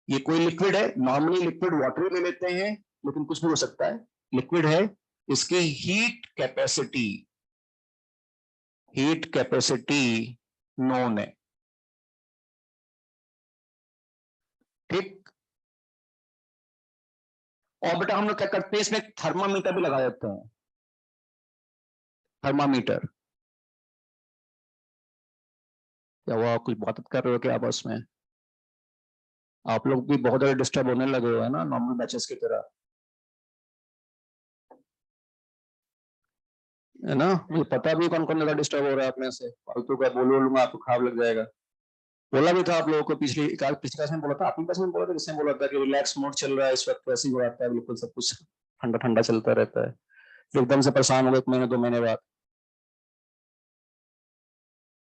A: ये कोई लिक्विड है, नॉर्मली लिक्विड वाटर ले लेते हैं लेकिन कुछ भी हो सकता है, लिक्विड है, इसकी हीट कैपेसिटी नोन है, ठीक। और बेटा हम लोग क्या करते हैं, इसमें थर्मामीटर भी लगा देते हैं, थर्मामीटर। क्या हुआ, कुछ बात कर रहे हो क्या आपस में? आप लोग भी बहुत ज्यादा डिस्टर्ब होने लगे हो, है ना, नॉर्मल बैचेस की तरह, है ना। मुझे पता भी कौन कौन ज्यादा डिस्टर्ब हो रहा है अपने से, फालतू का बोलूंगा आपको खराब लग जाएगा। बोला भी था आप लोगों को, पिछली पिछली क्लास में बोला था, अपनी क्लास में बोला था, किसने बोला था कि रिलैक्स मोड चल रहा है इस वक्त, वैसे ही हो जाता है, बिल्कुल सब कुछ ठंडा ठंडा चलता रहता है, फिर एकदम से परेशान हो गए 1 महीने 2 महीने बाद।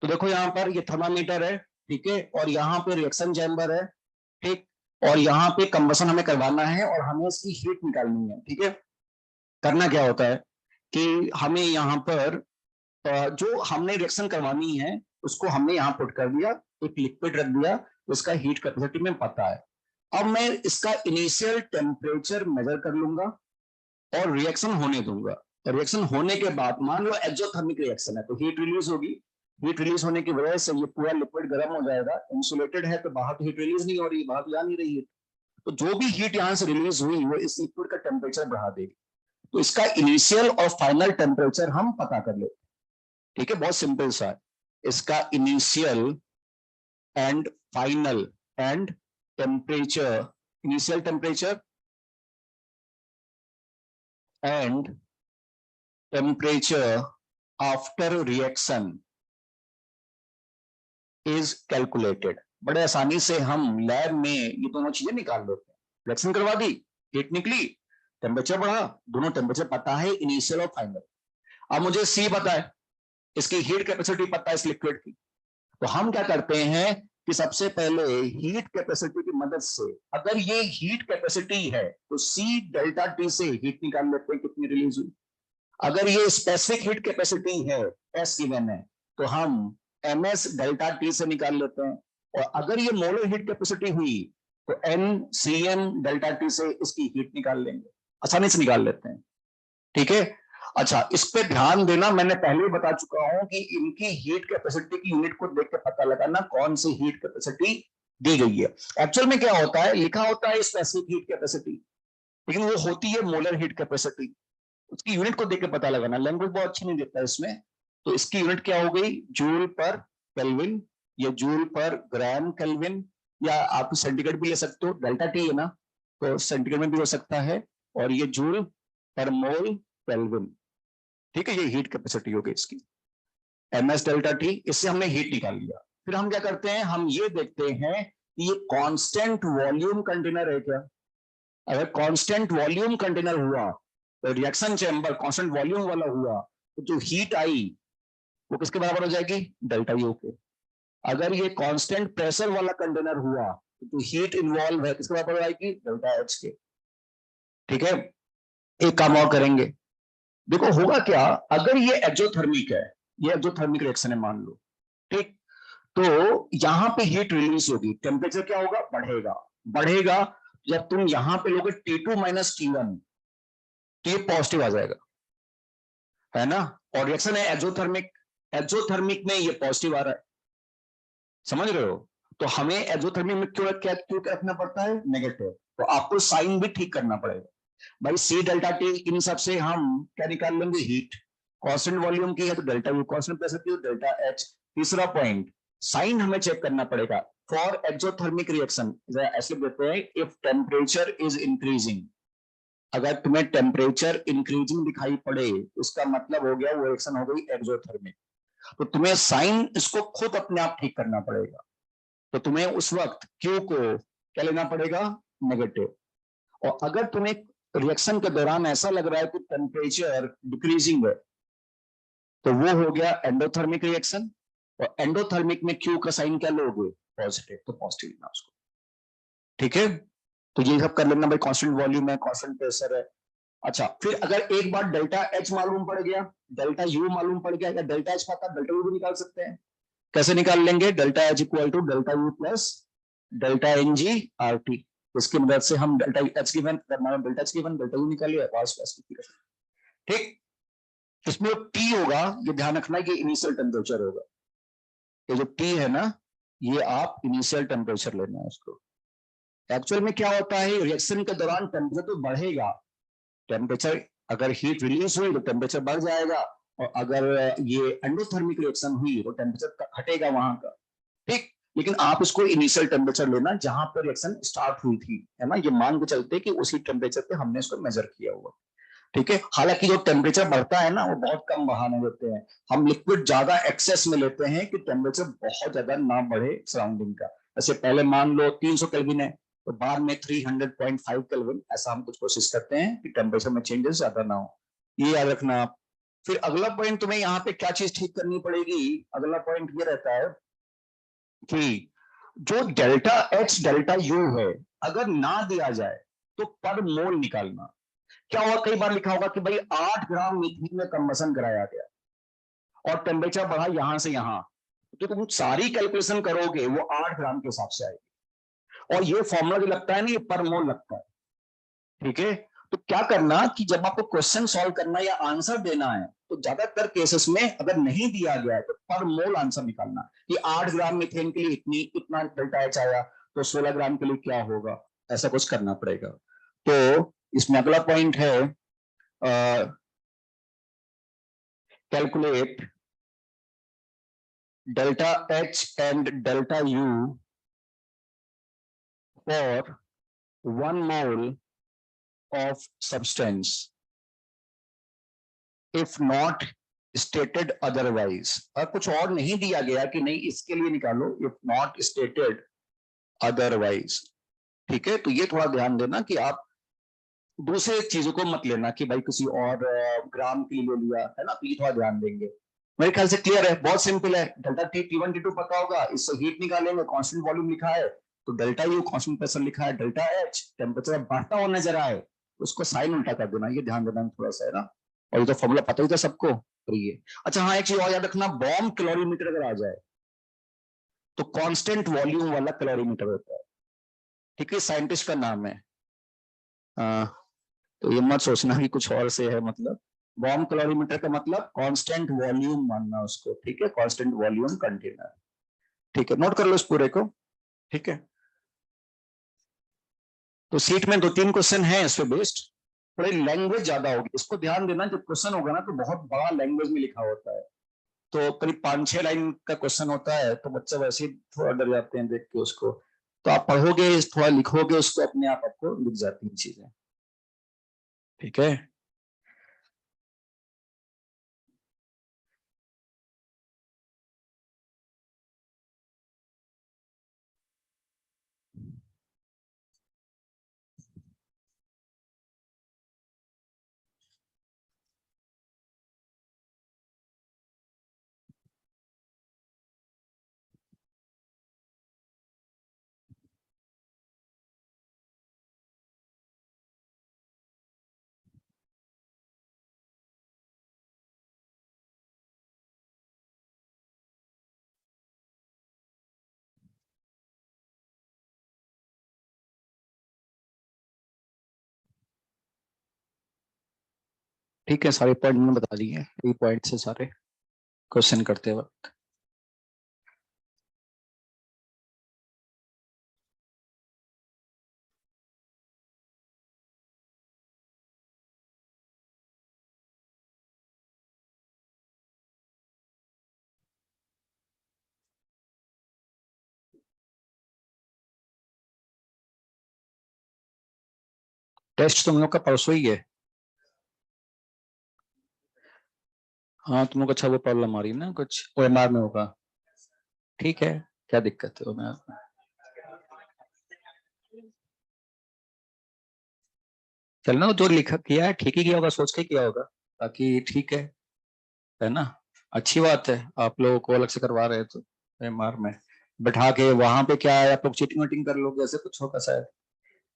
A: तो देखो यहाँ पर ये थर्मामीटर है, ठीक है, और यहाँ पे रिएक्शन चैम्बर है, ठीक, और यहाँ पे कंबसन हमें करवाना है और हमें इसकी हीट निकालनी है, ठीक है। करना क्या होता है कि हमें यहाँ पर जो हमने रिएक्शन करवानी है उसको हमने यहाँ पुट कर दिया, एक लिक्विड रख दिया, उसका हीट कैपेसिटी में पता है। अब मैं इसका इनिशियल टेम्परेचर मेजर कर लूंगा और रिएक्शन होने दूंगा, रिएक्शन होने के बाद मान लो एक्सोथर्मिक रिएक्शन है तो हीट रिलीज होगी, हीट रिलीज होने की वजह से ये पूरा लिक्विड गर्म हो जाएगा, इंसुलेटेड है तो बाहर तो हीट रिलीज नहीं हो रही, बाहर तो आ नहीं रही है, तो जो भी हीट यहाँ से रिलीज हुई वो इस लिक्विड का टेम्परेचर बढ़ा देगी। तो इसका इनिशियल और फाइनल टेम्परेचर हम पता कर लेते, ठीक है, बहुत सिंपल सा है। इसका initial and final temperature, initial temperature and temperature after reaction is calculated. बड़े आसानी से हम लैब में ये दोनों चीजें निकाल लेते हैं. रिएक्शन करवा दी, हीट निकली, टेम्परेचर बढ़ा, दोनों टेम्परेचर पता है, इनिशियल और फाइनल. अब मुझे सी पता है, इसकी हीट कैपेसिटी पता है इस लिक्विड की. तो हम क्या करते हैं कि सबसे पहले हीट कैपेसिटी की मदद से, अगर ये हीट कैपेसिटी है तो सी डेल्टा टी से हीट निकाल लेते हैं कितनी रिलीज हुई. अगर ये स्पेसिफिक हीट कैपेसिटी है, एस गिवन है, तो हम एम एस डेल्टा टी से निकाल लेते हैं. और अगर ये मोलर हीट कैपेसिटी हुई तो n C n delta T से इसकी हीट निकाल लेंगे, आसानी से निकाल लेते हैं. ठीक है. अच्छा, इस पे ध्यान देना, मैंने पहले ही बता चुका हूं कि इनकी हीट कैपेसिटी की यूनिट को देख के पता लगाना कौन सी हीट कैपेसिटी दी गई है. एक्चुअल में क्या होता है, लिखा होता है स्पेसिफिक हीट कैपेसिटी, लेकिन वो होती है मोलर हीट कैपेसिटी. उसकी यूनिट को देख के पता लगाना. लैंग्वेज बहुत अच्छी नहीं देता इसमें. तो इसकी यूनिट क्या हो गई, जूल पर केल्विन या जूल पर ग्राम केल्विन, या आप सेंटीग्रेड भी ले सकते हो, डेल्टा टी है ना, तो सेंटीग्रेड में भी हो सकता है. और ये जूल पर मोल केल्विन. ठीक है, ये हीट कैपेसिटी हो गई इसकी, एम एस डेल्टा टी. इससे हमने हीट निकाल लिया. फिर हम क्या करते हैं, हम ये देखते हैं कि ये कांस्टेंट वॉल्यूम कंटेनर है क्या. अगर कांस्टेंट वॉल्यूम कंटेनर हुआ तो रिएक्शन चैम्बर कांस्टेंट वॉल्यूम वाला हुआ, तो जो हीट आई वो किसके बराबर हो जाएगी, डेल्टा यू के. अगर ये कांस्टेंट प्रेशर वाला कंटेनर हुआ तो जो हीट इन्वॉल्व है किसके बराबर हो जाएगी, डेल्टा एच के. ठीक है. एक काम और करेंगे, देखो होगा क्या, अगर ये एक्सोथर्मिक है, ये एक्सोथर्मिक रिएक्शन है मान लो, ठीक, तो यहां पे हीट रिलीज होगी, टेम्परेचर क्या होगा, बढ़ेगा. बढ़ेगा, जब तुम यहां पे लोगे T2 माइनस T1 तो ये पॉजिटिव आ जाएगा, है ना. और रिएक्शन है एक्सोथर्मिक, एक्सोथर्मिक में ये पॉजिटिव आ रहा है, समझ रहे हो. तो हमें एक्सोथर्मिक में क्यों रखना पड़ता है, नेगेटिव. तो आपको साइन भी ठीक करना पड़ेगा. भाई सी डेल्टा टी, इन सबसे हम क्या निकाल लेंगे, हीट. कांस्टेंट वॉल्यूम की है तो डेल्टा यू, कांस्टेंट प्रेशर की तो डेल्टा एच. तीसरा पॉइंट, साइन हमें चेक करना पड़ेगा. फॉर एक्सोथर्मिक रिएक्शन ऐसे देते हैं, इफ टेम्परेचर इज इंक्रीजिंग, अगर तुम्हें टेम्परेचर इंक्रीजिंग दिखाई पड़े उसका मतलब हो गया वो रिएक्शन हो गई एक्सोथर्मिक. तो तुम्हें साइन इसको खुद अपने आप ठीक करना पड़ेगा. तो तुम्हें उस वक्त क्यू को क्या लेना पड़ेगा, नेगेटिव. और अगर तुम्हें रिएक्शन के दौरान ऐसा लग रहा है कि टेम्परेचर डिक्रीजिंग है, तो वो हो गया एंडोथर्मिक रिएक्शन. और एंडोथर्मिक में क्यू का साइन क्या लोगे, पॉजिटिव, तो पॉजिटिव लेना उसको. ठीक है. तो ये सब कर लेना भाई, कांस्टेंट वॉल्यूम है, कांस्टेंट प्रेशर है. अच्छा, फिर अगर एक बार डेल्टा एच मालूम पड़ गया, डेल्टा यू मालूम पड़ गया, या डेल्टा एच पता, डेल्टा यू भी निकाल सकते हैं. कैसे निकाल लेंगे, delta H equal to delta U plus delta n g R T. इसकी मदद से हम डेल्टा एच की वन, डेल्टा एच की वन डेल्टा यू निकालिए. ठीक. इसमें टी होगा, ये ध्यान रखना कि इनिशियल टेम्परेचर होगा. ये जो टी है ना, ये आप इनिशियल टेम्परेचर लेना है उसको. एक्चुअल में क्या होता है, रिएक्शन के दौरान टेम्परेचर तो बढ़ेगा, टेम्परेचर अगर हीट रिलीज हुई तो टेम्परेचर बढ़ जाएगा, और अगर ये एंडोथर्मिक रिएक्शन हुई तो टेम्परेचर घटेगा वहां का. ठीक. लेकिन आप इसको इनिशियल टेम्परेचर लेना जहां पर रिएक्शन स्टार्ट हुई थी, है ना, ये मान के चलते कि उसी टेम्परेचर पे हमने इसको मेजर किया हुआ. ठीक है. हालांकि जो टेम्परेचर बढ़ता है ना वो बहुत कम बढ़ाने देते हैं, हम लिक्विड ज्यादा एक्सेस में लेते हैं कि टेम्परेचर बहुत ज्यादा ना बढ़े सराउंडिंग का. जैसे पहले मान लो 300 केल्विन है, तो बाद में 300.5 केल्विन, ऐसा हम कुछ कोशिश करते हैं कि टेम्परेचर में चेंजेस ज्यादा ना हो. ये याद रखना आप. फिर अगला पॉइंट तुम्हें यहाँ पे क्या चीज ठीक करनी पड़ेगी, अगला पॉइंट ये रहता है कि जो डेल्टा एच डेल्टा यू है, अगर ना दिया जाए तो पर मोल निकालना. क्या हुआ, कई बार लिखा होगा कि भाई 8 ग्राम मीथेन में कंबसन कराया गया और टेम्परेचर बढ़ा यहां से यहां, तो तुम सारी कैलकुलेशन करोगे वो 8 ग्राम के हिसाब से आएगी. और ये फॉर्मूला जो लगता है ना, ये पर मोल लगता है. ठीक है. तो क्या करना कि जब आपको क्वेश्चन सॉल्व करना या आंसर देना है, तो ज्यादातर केसेस में अगर नहीं दिया गया है तो पर मोल आंसर निकालना, कि 8 ग्राम मीथेन के लिए इतना डेल्टा एच आया, तो 16 ग्राम के लिए क्या होगा, ऐसा कुछ करना पड़ेगा. तो इसमें अगला पॉइंट है, calculate delta H and delta U for 1 mole of substance if not stated otherwise। और कुछ और नहीं दिया गया कि नहीं इसके लिए निकालो, if not stated otherwise। ठीक है, तो ये थोड़ा ध्यान देना कि आप दूसरे चीजों को मत लेना कि भाई किसी और ग्राम के लिए लिया है ना, तो ये थोड़ा ध्यान देंगे। मेरे ख्याल से क्लियर है, बहुत सिंपल है। डेल्टा टी T1 T2 पता होगा, इससे हीट निकालेंगे, कांस्टेंट वॉल्यूम लिखा है तो डेल्टा यू कांस्टेंट प्रेशर लिखा है, डेल्टा एच टेम्परेचर बढ़ता हुआ नजर आए उसको साइन उल्टा कर देना, ये ध्यान देना थोड़ा सा है ना। और ये तो फॉर्मूला पता ही था सबको, तो ये अच्छा। हाँ, एक चीज और याद रखना, बॉम्ब कैलोरीमीटर अगर आ जाए तो कांस्टेंट वॉल्यूम वाला कैलोरीमीटर होता है। ठीक है, साइंटिस्ट का नाम है। तो ये मत सोचना कि कुछ और से है, मतलब बॉम्ब कैलोरीमीटर का मतलब कांस्टेंट वॉल्यूम मानना उसको। ठीक है, कांस्टेंट वॉल्यूम कंटेनर। ठीक है, नोट कर लो इस पूरे को। ठीक है, तो सीट में 2-3 क्वेश्चन है इस पे बेस्ड, थोड़ी लैंग्वेज ज्यादा होगी, इसको ध्यान देना। जब क्वेश्चन होगा ना तो बहुत बड़ा लैंग्वेज में लिखा होता है, तो करीब 5-6 लाइन का क्वेश्चन होता है, तो बच्चे वैसे ही थोड़ा डर जाते हैं देख के उसको। तो आप पढ़ोगे, थोड़ा लिखोगे उसको, अपने आप आपको लिख जाती हैं चीजें। ठीक है, ठीक है, सारे पॉइंट मैंने बता दिए, ये पॉइंट से सारे क्वेश्चन करते वक्त। टेस्ट तुम लोग का परसों ही है। हाँ, तुम लोग अच्छा वो प्रॉब्लम आ रही है ना, कुछ OMR में होगा। ठीक है, क्या दिक्कत है OMR में? चलना, जो लिखा किया है ठीक ही किया होगा, सोच के किया होगा, बाकी ठीक है ना। अच्छी बात है, आप लोगों को अलग से करवा रहे हैं तो OMR में बैठा के वहां पे क्या है, आप लोग चीटिंग वीटिंग कर लोगे, ऐसे कुछ होगा शायद,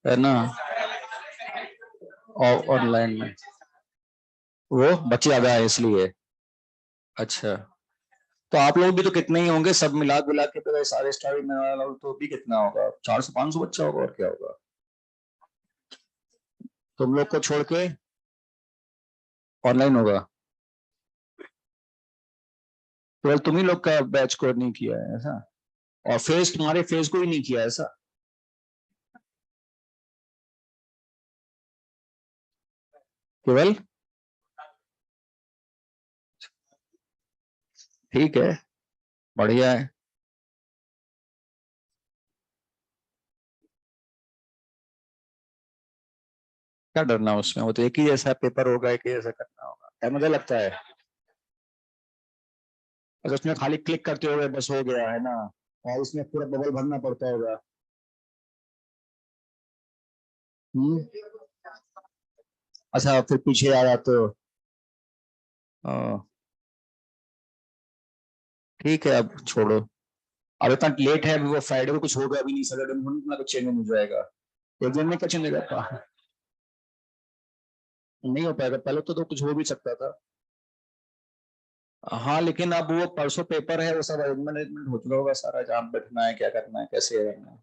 A: है ना। और ऑनलाइन में वो बच्चे ज्यादा है इसलिए। अच्छा, तो आप लोग भी तो कितने ही होंगे, सब मिला जुला के तो सारे स्टार में वाला तो भी कितना होगा, 400-500 बच्चा होगा, और क्या होगा। तुम लोग को छोड़ के ऑनलाइन होगा, केवल तुम ही लोग का बैच को नहीं किया है ऐसा, और फेस तुम्हारे फेस को ही नहीं किया ऐसा। केवल, ठीक है, बढ़िया है। क्या डरना उसमें, वो तो एक ही जैसा पेपर होगा, एक ही जैसा करना होगा, क्या मुझे लगता है। बस उसमें खाली क्लिक करते हुए बस हो गया है ना, और उसमें पूरा बबल भरना पड़ता होगा। हम्म। अच्छा, फिर पीछे आ जाते हो। हाँ, ठीक है, अब छोड़ो। अब इतना लेट है, अभी वो फ्राइडे को कुछ होगा अभी नहीं, सैटरडे में इतना कुछ चेंज हो जाएगा। एक दिन में क्या चेंज हो जाता, नहीं हो पाएगा, पहले तो कुछ हो भी सकता था। हाँ, लेकिन अब वो परसों पेपर है, वो सब अरेंजमेंट हो चुका होगा सारा, जहाँ बैठना है, क्या करना है, कैसे करना है।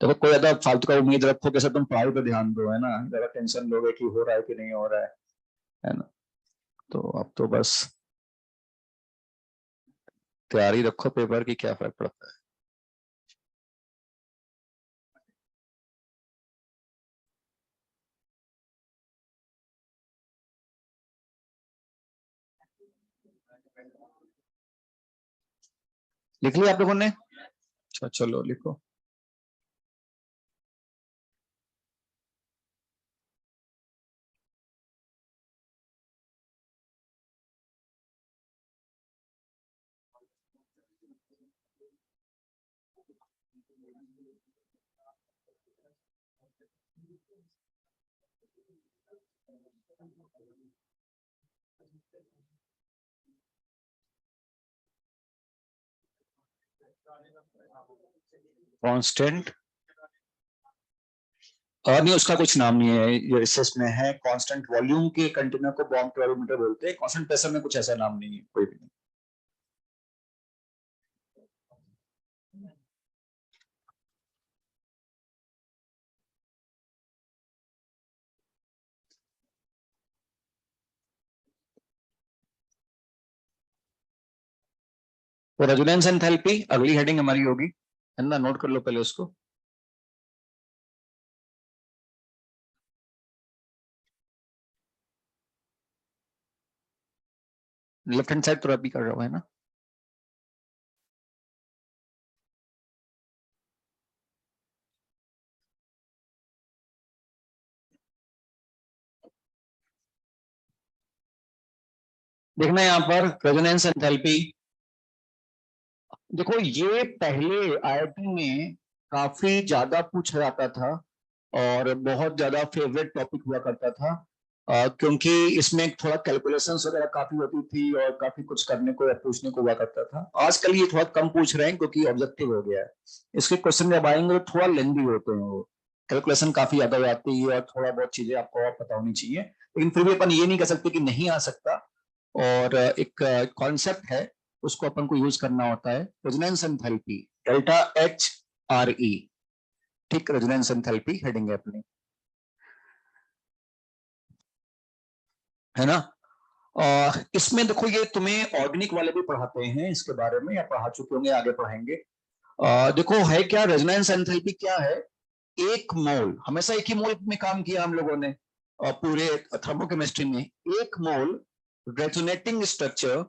A: तो कोई ज्यादा फालतू का उम्मीद रखो कि सर तुम पढ़ाई पे ध्यान दो, है ना, ज्यादा टेंशन लोगे कि हो रहा है कि नहीं हो रहा है ना। तो अब तो बस तैयारी रखो पेपर की, क्या फर्क पड़ता है। लिख लिया आप लोगों ने? अच्छा चलो लिखो। कांस्टेंट नहीं, उसका कुछ नाम नहीं है, ये रिसर्च में है। कांस्टेंट वॉल्यूम के कंटेनर को बॉम्ब कैलोरीमीटर बोलते हैं, कांस्टेंट प्रेशर में कुछ ऐसा नाम नहीं है, कोई भी नहीं। तो रेजोनेंस एंथैल्पी अगली हेडिंग हमारी होगी, है ना, नोट कर लो पहले उसको। लेफ्ट हैंड साइड तो अभी कर रहा हूं, है ना। देखना यहाँ पर रेजोनेंस एंथैल्पी। देखो ये पहले आईआईटी में काफी ज्यादा पूछा जाता था और बहुत ज्यादा फेवरेट टॉपिक हुआ करता था, क्योंकि इसमें थोड़ा कैलकुलेशंस वगैरह काफी होती थी और काफी कुछ करने को या पूछने को हुआ करता था। आजकल ये थोड़ा कम पूछ रहे हैं क्योंकि ऑब्जेक्टिव हो गया है। इसके क्वेश्चन जब आएंगे तो थोड़ा लेंदी होते हैं, वो कैलकुलेशन काफी ज्यादा हो जाती है और थोड़ा बहुत चीजें आपको और पता होनी चाहिए, लेकिन फिर भी अपन ये नहीं कह सकते कि नहीं आ सकता। और एक कॉन्सेप्ट है, उसको अपन को यूज करना होता है, resonance enthalpy, delta H R ई। ठीक, रेजोनेंस एंथैल्पी हेडिंग है अपनी, है ना। इसमें देखो ये तुम्हें ऑर्गेनिक वाले भी पढ़ाते हैं इसके बारे में, या पढ़ा चुके होंगे, आगे पढ़ाएंगे। देखो है क्या रेजोनेंस एंथैल्पी, क्या है? एक मोल, हमेशा एक ही मोल में काम किया हम लोगों ने पूरे थर्मोकेमिस्ट्री में। एक मोल रेजोनेटिंग स्ट्रक्चर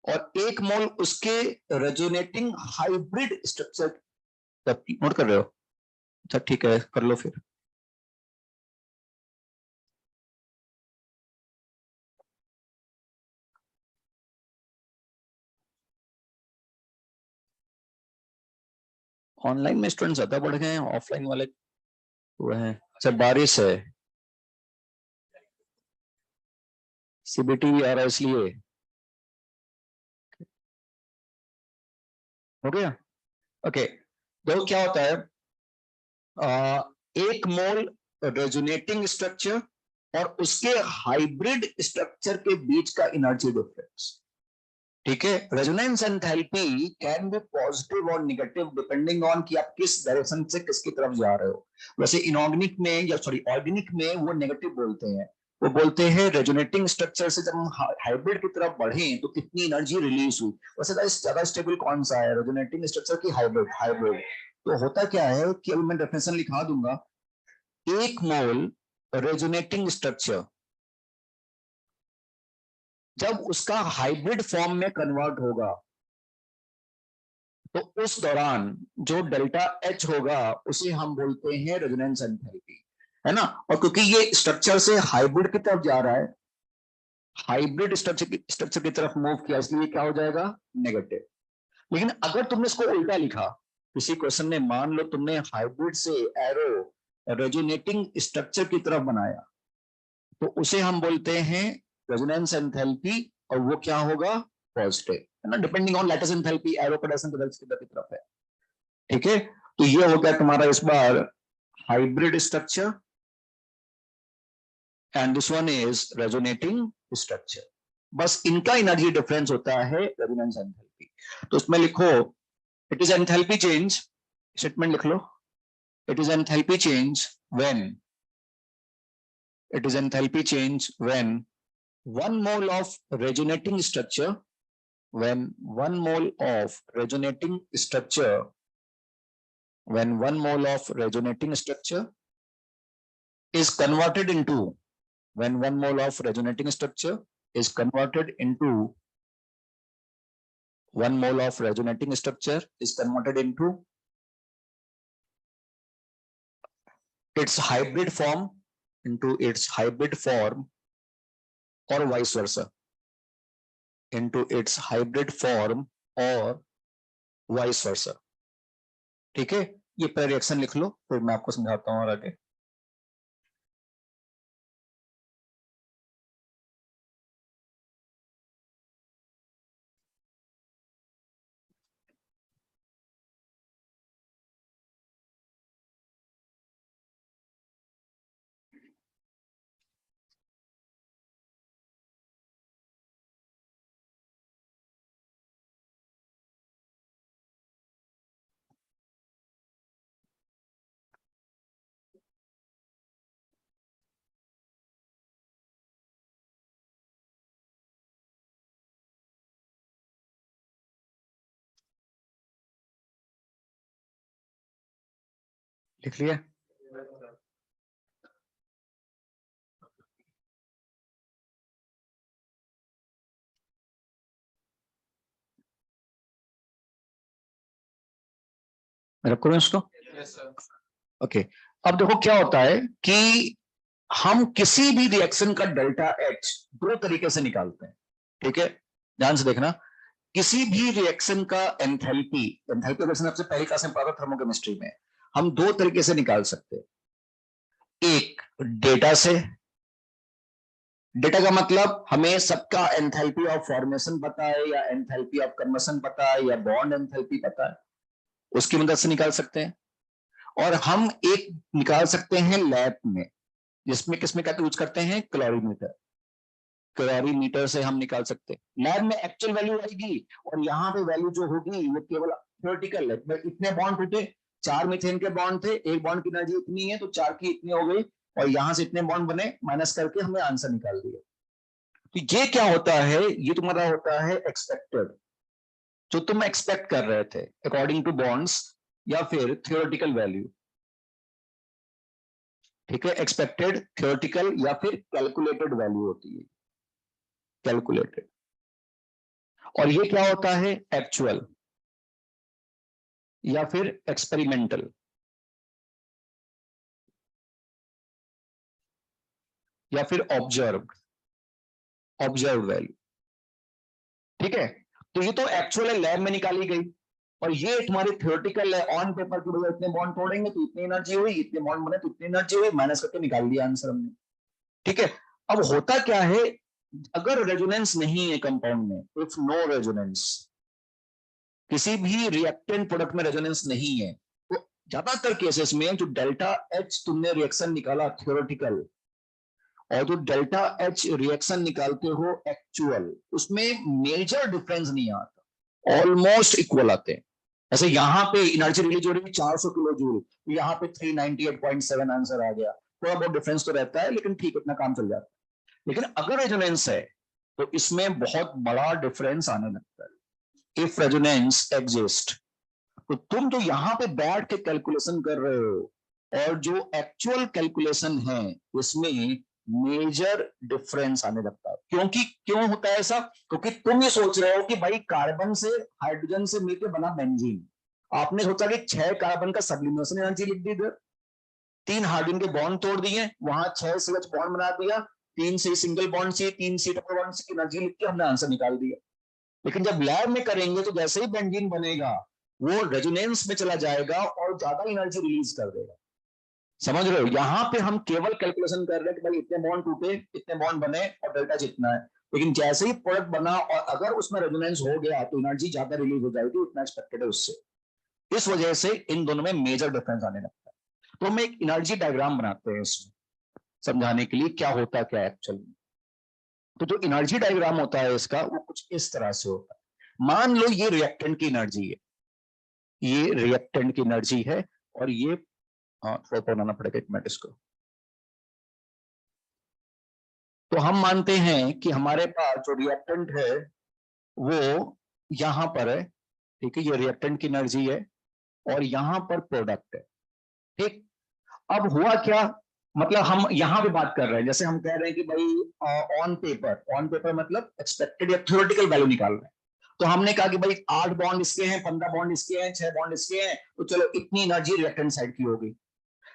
A: और एक मोल उसके रेजोनेटिंग हाइब्रिड स्ट्रक्चर। नोट कर रहे हो? अच्छा ठीक है, कर लो फिर। ऑनलाइन में स्टूडेंट ज्यादा बढ़ गए हैं, ऑफलाइन वाले हुए हैं। अच्छा बारिश है, सीबीटी आ रहा है इसलिए। हो गया, ओके। तो क्या होता है, एक मोल रेजोनेटिंग स्ट्रक्चर और उसके हाइब्रिड स्ट्रक्चर के बीच का एनर्जी डिफरेंस। ठीक है, resonance enthalpy can be positive और नेगेटिव डिपेंडिंग ऑन कि आप किस डायरेक्शन से किसकी तरफ जा रहे हो। वैसे इनऑर्गेनिक में, या सॉरी ऑर्गेनिक में, वो नेगेटिव बोलते हैं। वो बोलते हैं रेजोनेटिंग स्ट्रक्चर से जब हम हाइब्रिड की तरफ बढ़े तो कितनी एनर्जी रिलीज हुई। वैसे ज्यादा स्टेबल कौन सा है, रेजोनेटिंग स्ट्रक्चर की हाइब्रिड? हाइब्रिड। तो होता क्या है कि अभी मैं डेफिनेशन लिखा दूंगा। एक मोल रेजोनेटिंग स्ट्रक्चर जब उसका हाइब्रिड फॉर्म में कन्वर्ट होगा तो उस दौरान जो डेल्टा एच होगा उसे हम बोलते हैं रेजोनेंस एंथैल्पी, है ना। और क्योंकि ये स्ट्रक्चर से हाइब्रिड की तरफ जा रहा है, हाइब्रिड स्ट्रक्चर की तरफ मूव किया, इसलिए क्या हो जाएगा, नेगेटिव। लेकिन अगर तुमने इसको उल्टा लिखा, किसी क्वेश्चन में मान लो तुमने हाइब्रिड से एरो रेजोनेटिंग स्ट्रक्चर की तरफ बनाया, तो उसे हम बोलते हैं रेजोनेंस एंथैल्पी, और वो क्या होगा, पॉजिटिव, है ना, depending on lattice enthalpy, arrow का डायरेक्शन किधर की तरफ है। ठीक है, तो ये हो गया तुम्हारा इस बार hybrid structure, and this one is resonating structure. बस इनका एनर्जी डिफरेंस होता है रेजोनेंस एंथैल्पी। तो उसमें लिखो, it is enthalpy change, statement लिख लो। It is enthalpy change when, it is enthalpy change when one mole of resonating structure, when one mole of resonating structure, when one mole of resonating structure is converted into, when one mole of resonating structure is converted into 1 mole of resonating structure is converted into its hybrid form or vice versa, into its hybrid form और वाइस वर्सा। ठीक है, ये पहले रिएक्शन लिख लो, फिर मैं आपको समझाता हूं और आगे। लिख लिया? रब करो इसको। ओके, अब देखो क्या होता है कि हम किसी भी रिएक्शन का डेल्टा एच दो तरीके से निकालते हैं। ठीक है, ध्यान से देखना, किसी भी रिएक्शन का एंथैल्पी रिएक्शन आपसे पहली क्लास में पढ़ा था थर्मोकेमिस्ट्री में, हम दो तरीके से निकाल सकते हैं। एक डेटा से, डेटा का मतलब हमें सबका एंथैल्पी ऑफ फॉर्मेशन पता है या एंथैल्पी ऑफ कन्वर्शन पता है या बॉन्ड एंथैल्पी पता है, उसकी मदद से निकाल सकते हैं। और हम एक निकाल सकते हैं लैब में, जिसमें किसमें क्या यूज करते हैं, कैलोरीमीटर। कैलोरीमीटर से हम निकाल सकते हैं। लैब में एक्चुअल वैल्यू आएगी और यहाँ पे वैल्यू जो होगी वो केवल थ्योरेटिकल है। इतने बॉन्ड टूटे, 4 मीथेन के बॉन्ड थे, एक बॉन्ड की एनर्जी इतनी है तो 4 की इतनी हो गई, और यहां से इतने बॉन्ड बने, माइनस करके हमने आंसर निकाल दिया। तो ये क्या होता है, ये तुम्हारा होता है एक्सपेक्टेड, जो तुम एक्सपेक्ट कर रहे थे अकॉर्डिंग टू बॉन्ड्स या फिर थ्योरेटिकल वैल्यू। ठीक है, एक्सपेक्टेड, थ्योरेटिकल या फिर कैलकुलेटेड वैल्यू होती है, कैलकुलेटेड। और ये क्या होता है, एक्चुअल या फिर एक्सपेरिमेंटल या फिर ऑब्जर्व वैल्यू। ठीक है, तो ये तो एक्चुअल है, लैब में निकाली गई, और ये तुम्हारी थ्योरेटिकल है, ऑन पेपर की वजह इतने बॉन्ड तोड़ेंगे तो इतनी एनर्जी हुई, इतने बॉन्ड बने तो इतनी एनर्जी हुई, माइनस करके निकाल दिया आंसर हमने। ठीक है, अब होता क्या है, अगर रेजोनेंस नहीं है कंपाउंड में, इफ नो रेजोनेंस, किसी भी रिएक्टेंट प्रोडक्ट में रेजोनेंस नहीं है, तो ज्यादातर केसेस में जो डेल्टा एच तुमने रिएक्शन निकाला थ्योरेटिकल और जो डेल्टा एच रिएक्शन निकालते हो एक्चुअल, उसमें मेजर डिफरेंस नहीं आता, ऑलमोस्ट इक्वल आते हैं। ऐसे यहाँ पे एनर्जी रिलीज हो रही है 400 किलो जूल, तो यहाँ पे 398.7 आंसर आ गया। थोड़ा बहुत डिफरेंस तो रहता है, लेकिन ठीक, इतना काम चल जाता है। लेकिन अगर रेजोनेंस है तो इसमें बहुत बड़ा डिफरेंस आने लगता है। इफ रेजोनेंस एग्जिस्ट, तो तुम जो यहाँ पे बैठ के कैलकुलेशन कर रहे हो और जो एक्चुअल कैलकुलेशन है, उसमें मेजर डिफरेंस आने लगता है। क्योंकि क्यों होता है ऐसा, क्योंकि तुम ये सोच रहे हो कि भाई कार्बन से हाइड्रोजन से मिलकर बना बेंजीन, आपने सोचा कि 6 कार्बन का सब्लिमेशन एनर्जी लिख दी इधर, 3 हाइड्रोजन के बॉन्ड तोड़ दिए, वहां 6 CH बॉन्ड बना दिया, 3 से सिंगल बॉन्ड से 3 C डबल बॉन्ड की एनर्जी लिख के हमने आंसर निकाल दिया। लेकिन जब लैब में करेंगे तो जैसे ही बेंजीन बनेगा, वो रेजोनेंस में चला जाएगा और ज्यादा एनर्जी रिलीज कर देगा। समझ रहे हो, यहाँ पे हम केवल कैलकुलेशन कर रहे हैं कि भाई इतने बॉन्ड टूटे, इतने बॉन्ड बने और डेल्टा जितना है, लेकिन जैसे ही प्रोडक्ट बना और अगर उसमें रेजोनेंस हो गया तो एनर्जी ज्यादा रिलीज हो जाएगी, उतना एक्सपेक्टेड है उससे। इस वजह से इन दोनों में मेजर डिफरेंस आने लगता है। तो हम एक एनर्जी डायग्राम बनाते हैं इसमें समझाने के लिए क्या होता है क्या एक्चुअली। तो जो एनर्जी डायग्राम होता है इसका, वो कुछ इस तरह से होता है। मान लो ये रिएक्टेंट की एनर्जी है, ये रिएक्टेंट की एनर्जी है, और ये, हाँ थोड़ा बनाना पड़ेगा एक मिनट इसको। तो हम मानते हैं कि हमारे पास जो रिएक्टेंट है वो यहां पर है। ठीक है, ये रिएक्टेंट की एनर्जी है और यहां पर प्रोडक्ट है। ठीक, अब हुआ क्या, मतलब हम यहां पे बात कर रहे हैं, जैसे हम कह रहे हैं कि भाई ऑन पेपर मतलब एक्सपेक्टेड या थ्योरेटिकल वैल्यू निकाल रहे हैं, तो हमने कहा कि भाई 8 बॉन्ड इसके हैं, 15 बॉन्ड इसके हैं, 6 बॉन्ड इसके हैं, तो चलो इतनी एनर्जी रिएक्टेंट साइड की होगी।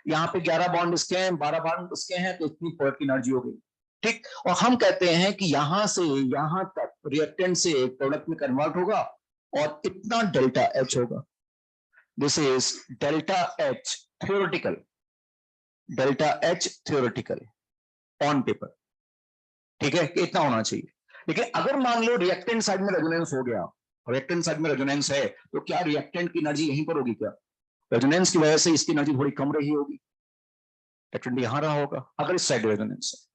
A: यहाँ पे 11 बॉन्ड इसके हैं, 12 बॉन्ड इसके हैं, तो इतनी प्रोडक्ट की एनर्जी हो गई। ठीक, और हम कहते हैं कि यहां से यहां तक रिएक्टेंट से प्रोडक्ट में कन्वर्ट होगा और इतना डेल्टा एच होगा। This is delta H theoretical, delta H theoretical on paper. ठीक है, कि इतना होना चाहिए। लेकिन अगर मान लो रिएक्टेंट साइड में रेजोनेंस हो गया, रिएक्टेंट साइड में रेजोनेंस है, तो क्या रिएक्टेंट की एनर्जी यहीं पर होगी? क्या रेजोनेंस की वजह से इसकी एनर्जी थोड़ी कम रही होगी, रिएक्टेंट यहां रहा होगा अगर इस साइड रेजोनेंस है।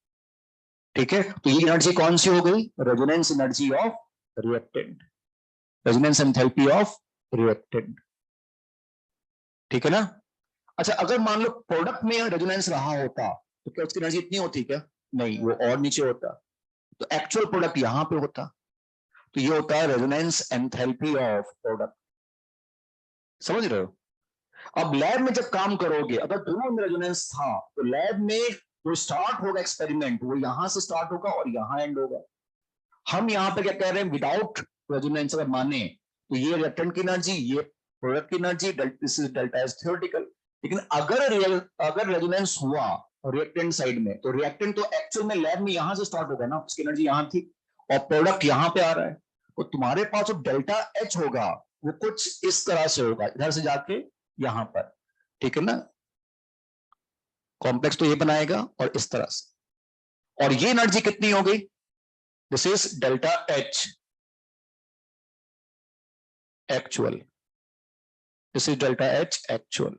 A: ठीक है, तो ये एनर्जी कौन सी हो गई? Resonance energy of reactant, resonance enthalpy of reactant. ठीक है ना? अच्छा, अगर मान लो प्रोडक्ट में रेजोनेंस रहा होता तो क्या उसकी एनर्जी इतनी होती? क्या नहीं, वो और नीचे होता। तो एक्चुअल प्रोडक्ट यहां पे होता। तो ये होता है रेजोनेंस एंथैल्पी ऑफ प्रोडक्ट। समझ रहे हो? अब लैब में जब काम करोगे, अगर दोनों में रेजोनेंस था, तो लैब में जो स्टार्ट होगा एक्सपेरिमेंट, वो यहां से स्टार्ट होगा और यहां एंड होगा। हम यहां पे क्या कह रहे हैं? विदाउट रेजोनेंस अगर माने तो ये रिएक्टेंट की एनर्जी, ये प्रोडक्ट की energy, this is delta is theoretical. लेकिन अगर रेजोनेंस हुआ रिएक्टेंट साइड में, तो रिएक्टेंट तो एक्चुअल में लैब में यहां से स्टार्ट होगा ना, उसकी एनर्जी यहां थी, और प्रोडक्ट यहां पे आ रहा है। तो तुम्हारे पास जो डेल्टा एच होगा वो कुछ इस तरह से होगा, इधर से जाके यहां पर। ठीक है ना? कॉम्प्लेक्स तो ये बनाएगा और इस तरह से। और ये एनर्जी कितनी हो गई? This is delta H actual, this is delta H actual.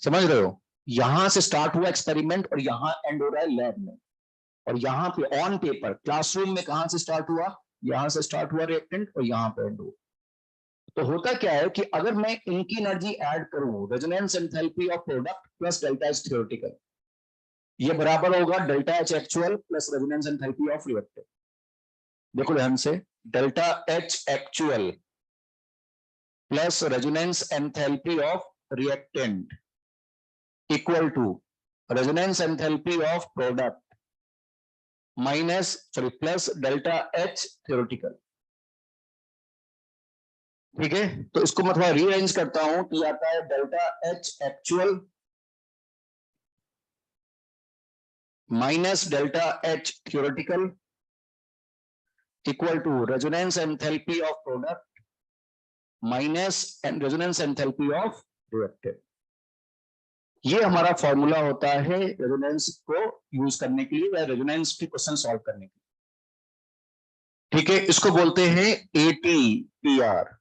A: समझ रहे हो? यहां से स्टार्ट हुआ एक्सपेरिमेंट और यहां एंड हो रहा है लैब में। और यहां पे ऑन पेपर क्लासरूम में कहां से स्टार्ट हुआ? यहां से स्टार्ट हुआ रिएक्टेंट और यहां पे एंड हुआ। तो होता क्या है कि अगर मैं इनकी एनर्जी ऐड करूं, resonance enthalpy of product plus delta H theoretical, ये बराबर होगा delta H actual plus resonance enthalpy of reactant. देखो ध्यान से, delta H actual plus resonance enthalpy of reactant equal to resonance enthalpy of product minus sorry plus delta H theoretical. ठीक है, तो इसको मैं थोड़ा रीअरेंज करता हूं तो आता है delta H actual minus delta H theoretical equal to resonance enthalpy of product minus resonance enthalpy of reactant. ये हमारा फॉर्मूला होता है रेजोनेंस को यूज करने के लिए या रेजोनेंस के क्वेश्चन सॉल्व करने के लिए। ठीक है, इसको बोलते हैं एटीपीआर,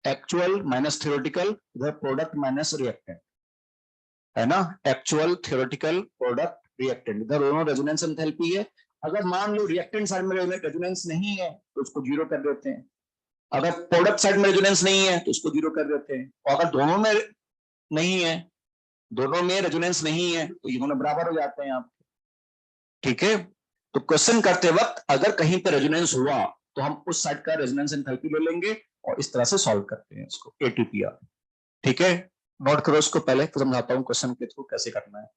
A: एक्चुअल माइनस थ्योरेटिकल, इधर प्रोडक्ट माइनस रिएक्टेंट, है ना? एक्चुअल थ्योरेटिकल प्रोडक्ट रिएक्टेंट, इधर दोनों रेजोनेंस एंथैल्पी है। अगर मान लो रिएक्टेंट साइड में रेजोनेंस नहीं है तो उसको जीरो कर देते हैं, अगर प्रोडक्ट साइड में रेजोनेंस नहीं है तो उसको जीरो कर देते हैं, और अगर दोनों में नहीं है, दोनों में रेजोनेंस नहीं है, तो ये दोनों बराबर हो जाते हैं आप। ठीक है, तो क्वेश्चन करते वक्त अगर कहीं पर रेजोनेंस हुआ तो हम उस साइड का रेजोनेंस एंथैल्पी ले लेंगे और इस तरह से सॉल्व करते हैं इसको, एटीपीआर। ठीक है, नोट करो इसको, पहले तो समझाता हूं क्वेश्चन के थ्रू कैसे करना है।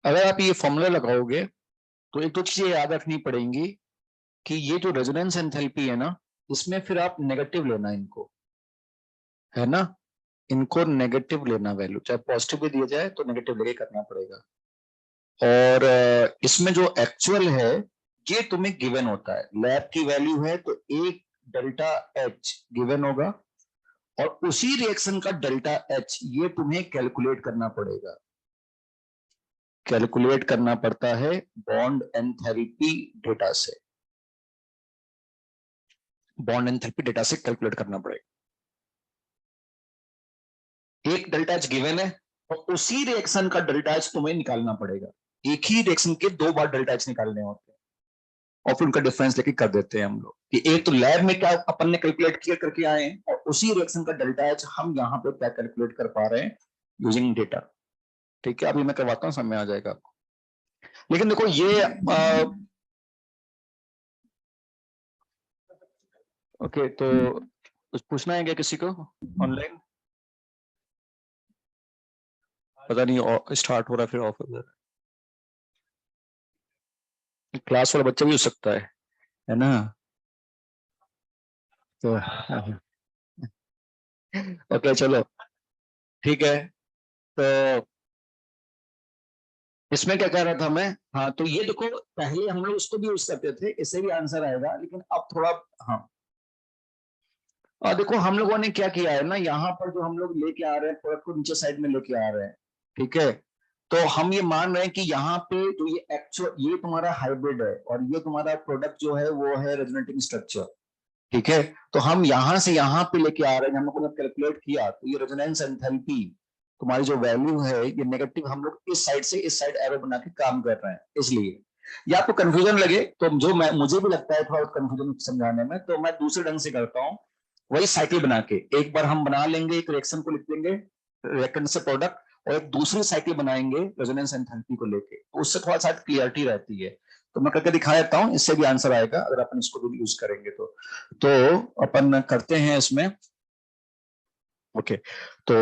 A: अगर आप ये फॉर्मूला लगाओगे तो एक तो चीजें याद रखनी पड़ेंगी कि ये जो रेजोनेंस एंथैल्पी है ना, इसमें फिर आप नेगेटिव लेना इनको, है ना, इनको नेगेटिव लेना वैल्यू, चाहे पॉजिटिव भी दिया जाए तो नेगेटिव लेके करना पड़ेगा। और इसमें जो एक्चुअल है ये तुम्हें गिवन होता है, लैब की वैल्यू है तो एक डेल्टा एच गिवन होगा, और उसी रिएक्शन का डेल्टा एच ये तुम्हें कैलकुलेट करना पड़ेगा, कैलकुलेट करना पड़ता है बॉन्ड एंथैल्पी डेटा से, बॉन्ड एंथैल्पी डेटा से कैलकुलेट करना पड़ेगा। एक डेल्टा एच गिवन है और उसी रिएक्शन का डेल्टा एच तुम्हें निकालना पड़ेगा, एक ही रिएक्शन के दो बार डेल्टा एच निकालने होते हैं, और फिर उनका डिफरेंस लेके कर देते हैं हम लोग कि एक तो लैब में क्या अपन ने कैलकुलेट किया करके आए हैं, और उसी रिएक्शन का डेल्टा एच हम यहाँ पे क्या कैलकुलेट कर पा रहे हैं यूजिंग डेटा। ठीक है, अभी मैं करवाता हूँ, समय आ जाएगा आपको। लेकिन देखो ये ओके, तो कुछ पूछना है क्या किसी को ऑनलाइन? पता नहीं स्टार्ट हो रहा है फिर ऑफ हो जा रहा है, क्लास वाला बच्चा भी हो सकता है ना, तो ओके चलो ठीक है। तो इसमें क्या कह रहा था मैं, हाँ तो ये देखो पहले हम लोग उसको भी यूज करते थे, इससे भी आंसर आएगा, लेकिन अब थोड़ा, हाँ और देखो हम लोगों ने क्या किया है ना, यहाँ पर जो हम लोग लेके आ रहे हैं प्रोडक्ट को नीचे साइड में लेके आ रहे हैं, ठीक है, तो हम ये मान रहे हैं कि यहाँ पे जो ये एक्चुअल ये तुम्हारा हाइब्रिड है और ये तुम्हारा प्रोडक्ट जो है वो है रेजोनेटिंग स्ट्रक्चर, ठीक है, तो हम यहां से यहाँ पे लेके आ रहे हैं, हम लोग ने कैलकुलेट किया तो ये रेजोनेंस एंथैल्पी तुम्हारी जो वैल्यू है ये नेगेटिव, हम लोग इस साइड से इस साइड एरो बना के काम कर रहे हैं, इसलिए ये आपको कंफ्यूजन लगे तो जो मैं मुझे भी लगता है थोड़ा कंफ्यूजन समझाने में, तो मैं दूसरे ढंग से करता हूँ, वही साइकिल बना के एक बार हम बना लेंगे, एक रिएक्शन को लिख देंगे रिएक्टेंट से प्रोडक्ट, और एक दूसरी साइकिल बनाएंगे रेजोनेंस एंथैल्पी को लेके, तो उससे थोड़ा सा क्लियरिटी रहती है, तो मैं करके दिखा देता हूँ, इससे भी आंसर आएगा अगर अपन इसको भी यूज करेंगे तो अपन करते हैं इसमें। ओके, तो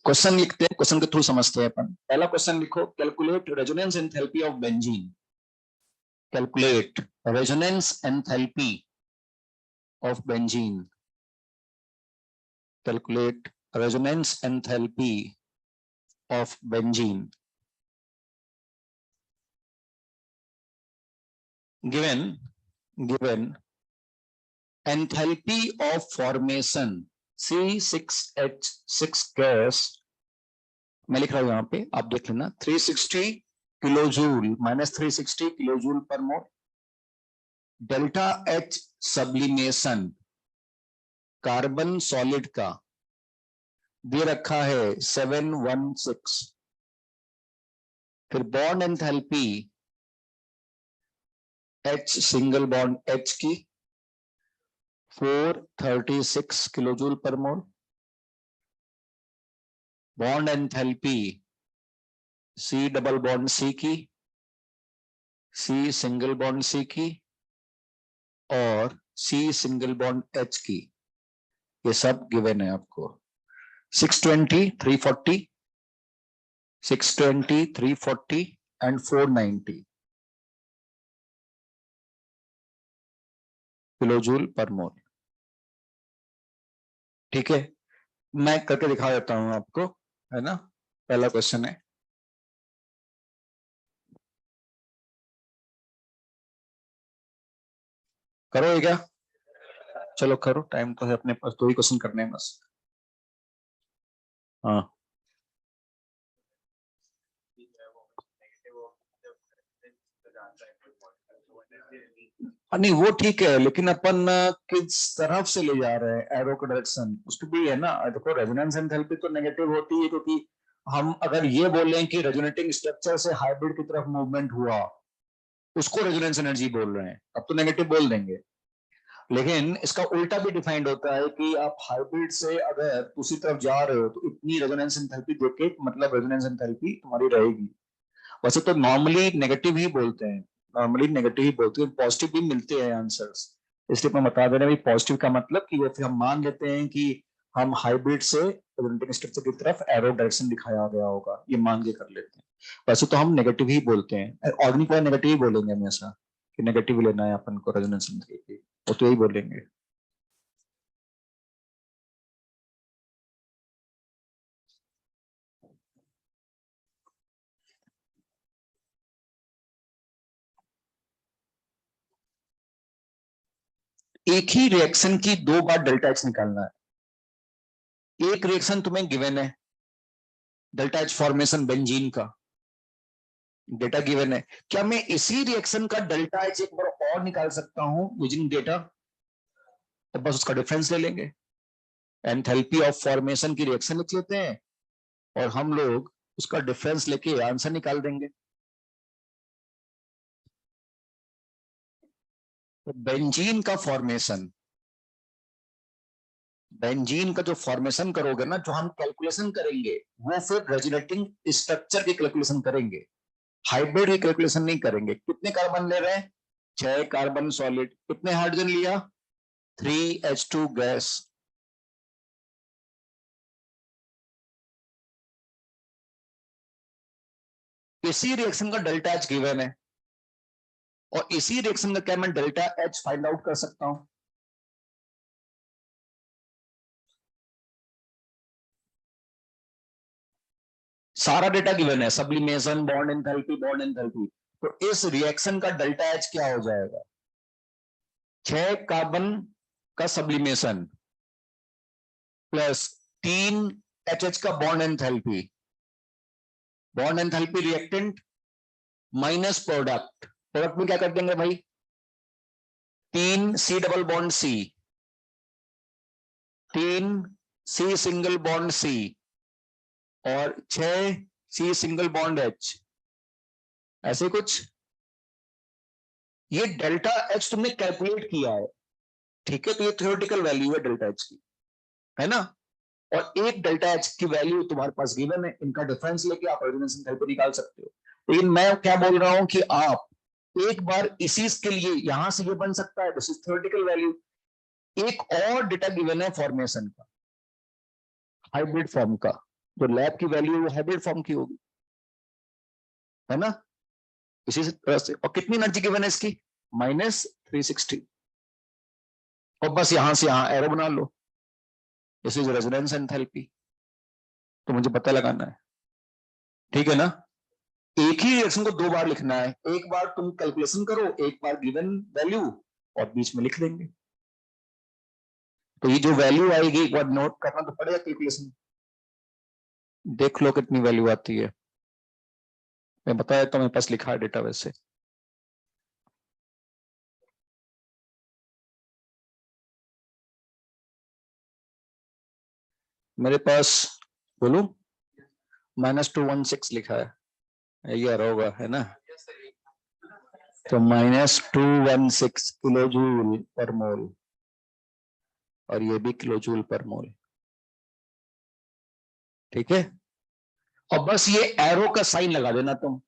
A: क्वेश्चन लिखते हैं, क्वेश्चन के थ्रू समझते हैं अपन। पहला क्वेश्चन लिखो, calculate resonance enthalpy of benzene, calculate resonance enthalpy of benzene, calculate resonance enthalpy of benzene, given enthalpy of formation C6H6 gas, मैं लिख रहा हूं यहां पे आप देख लेना, 360 kilojoule minus 360 kilojoule per mole, delta H sublimation carbon solid का दे रखा है 716, फिर bond enthalpy H single bond H की 436 kilojoule per mole, bond enthalpy C double bond C की, C सिंगल बॉन्ड C की, और C सिंगल बॉन्ड H की, ये सब गिवन है आपको, 620 340 620 340 एंड 490 किलोजूल पर मोल। ठीक है, मैं करके दिखा देता हूं आपको, है ना, पहला क्वेश्चन है, करो क्या, चलो करो, टाइम तो है अपने पास, 2 ही क्वेश्चन करने हैं बस। हाँ नहीं वो ठीक है, लेकिन अपन किस तरफ से ले जा रहे हैं एरो का डायरेक्शन, उसको भी है ना, देखो रेजोनेंस एंथैल्पी तो नेगेटिव होती है, क्योंकि हम अगर ये बोलें कि रेजोनेटिंग स्ट्रक्चर से हाइब्रिड की तरफ मूवमेंट हुआ, उसको रेजोनेंस एनर्जी बोल रहे हैं, अब तो नेगेटिव बोल देंगे, लेकिन इसका उल्टा भी डिफाइंड होता है कि आप हाइब्रिड से अगर दूसरी तरफ जा रहे हो तो इतनी रेजोनेंस एंथैल्पी देके मतलब रेजोनेंस एंथैल्पी तुम्हारी रहेगी। वैसे तो नॉर्मली नेगेटिव ही बोलते हैं, नॉर्मली नेगेटिव ही बोलते हैं, पॉजिटिव भी मिलते हैं आंसर्स, इसलिए मैं बता दे रहा हूँ पॉजिटिव का मतलब कि फिर हम मान लेते हैं कि हम हाइब्रिड से रेजोनेटिंग स्ट्रक्चर की तरफ एरो डायरेक्शन दिखाया गया होगा, ये मान के कर लेते हैं। वैसे तो हम नेगेटिव ही बोलते हैं, ऑर्गेनिक वाला नेगेटिव ही बोलेंगे हमेशा कि नेगेटिव लेना है अपन को रेजोनेंस एंथैल्पी, वो तो यही बोलेंगे। एक ही रिएक्शन की दो बार डेल्टा एच निकालना है। एक रिएक्शन तुम्हें गिवन है, डेल्टा एच फॉर्मेशन बेंजीन का डेटा गिवन है, क्या मैं इसी रिएक्शन का डेल्टा एच एक बार और निकाल सकता हूं यूजिंग डेटा? तो बस उसका डिफरेंस ले लेंगे, एंथैल्पी ऑफ फॉर्मेशन की रिएक्शन लिख लेते हैं और हम लोग उसका डिफरेंस लेके आंसर निकाल देंगे। तो बेंजीन का फॉर्मेशन, बेंजीन का जो फॉर्मेशन करोगे ना, जो हम कैलकुलेशन करेंगे वो फिर रेजोनेटिंग स्ट्रक्चर की कैलकुलेशन करेंगे, हाइब्रिड की कैलकुलेशन नहीं करेंगे। कितने कार्बन ले रहे हैं? 6 कार्बन सॉलिड। कितने हाइड्रोजन लिया? 3H2 gas. इसी रिएक्शन का डेल्टा एच गिवन है और इसी रिएक्शन का क्या मैं डेल्टा एच फाइंड आउट कर सकता हूं? सारा डेटा गिवन है, sublimation, bond enthalpy, bond enthalpy. तो इस रिएक्शन का डेल्टा एच क्या हो जाएगा? 6 कार्बन का सब्लिमेशन प्लस 3 HH का bond enthalpy, bond enthalpy reactant minus product, product में क्या कर देंगे भाई? 3C double bond C, 3C single bond C और 6C सिंगल बॉन्ड H, ऐसे कुछ। ये डेल्टा एच तुमने कैलकुलेट किया है, ठीक है, तो ये थ्योरेटिकल वैल्यू है डेल्टा एच की, है ना? और एक डेल्टा एच की वैल्यू तुम्हारे पास गिवन है, इनका डिफरेंस लेके आप रेजोनेंस एंथैल्पी निकाल सकते हो। लेकिन मैं क्या बोल रहा हूं कि आप एक बार इसी के लिए यहां से ये बन सकता है, दिस इज थ्योरेटिकल वैल्यू। एक और डेटा गिवन है फॉर्मेशन का, हाइब्रिड फॉर्म का, जो लैब की वैल्यू है वो हाइब्रिड फॉर्म की होगी, है ना? इसी तरह से, और कितनी एनर्जी गिवन है इसकी? -360। और बस यहां से यहां एरो बना लो, दिस इज रेजोनेंस एंथैल्पी, तो मुझे पता लगाना है, ठीक है ना? एक ही रिएक्शन को दो बार लिखना है, एक बार तुम कैलकुलेशन करो, एक बार गिवन वैल्यू, और बीच में लिख देंगे। तो ये जो वैल्यू आएगी एक बार नोट करना तो पड़ेगा, कैलकुलेशन देख लो कितनी वैल्यू आती है। मैं बता देता हूं, मेरे पास लिखा है डेटा वैसे। मेरे पास, बोलू, -216 लिखा है, ये होगा, है ना? तो -216 किलो जूल पर मोल, और ये भी किलो जूल पर मोल, ठीक है? और बस ये एरो का साइन लगा देना तुम,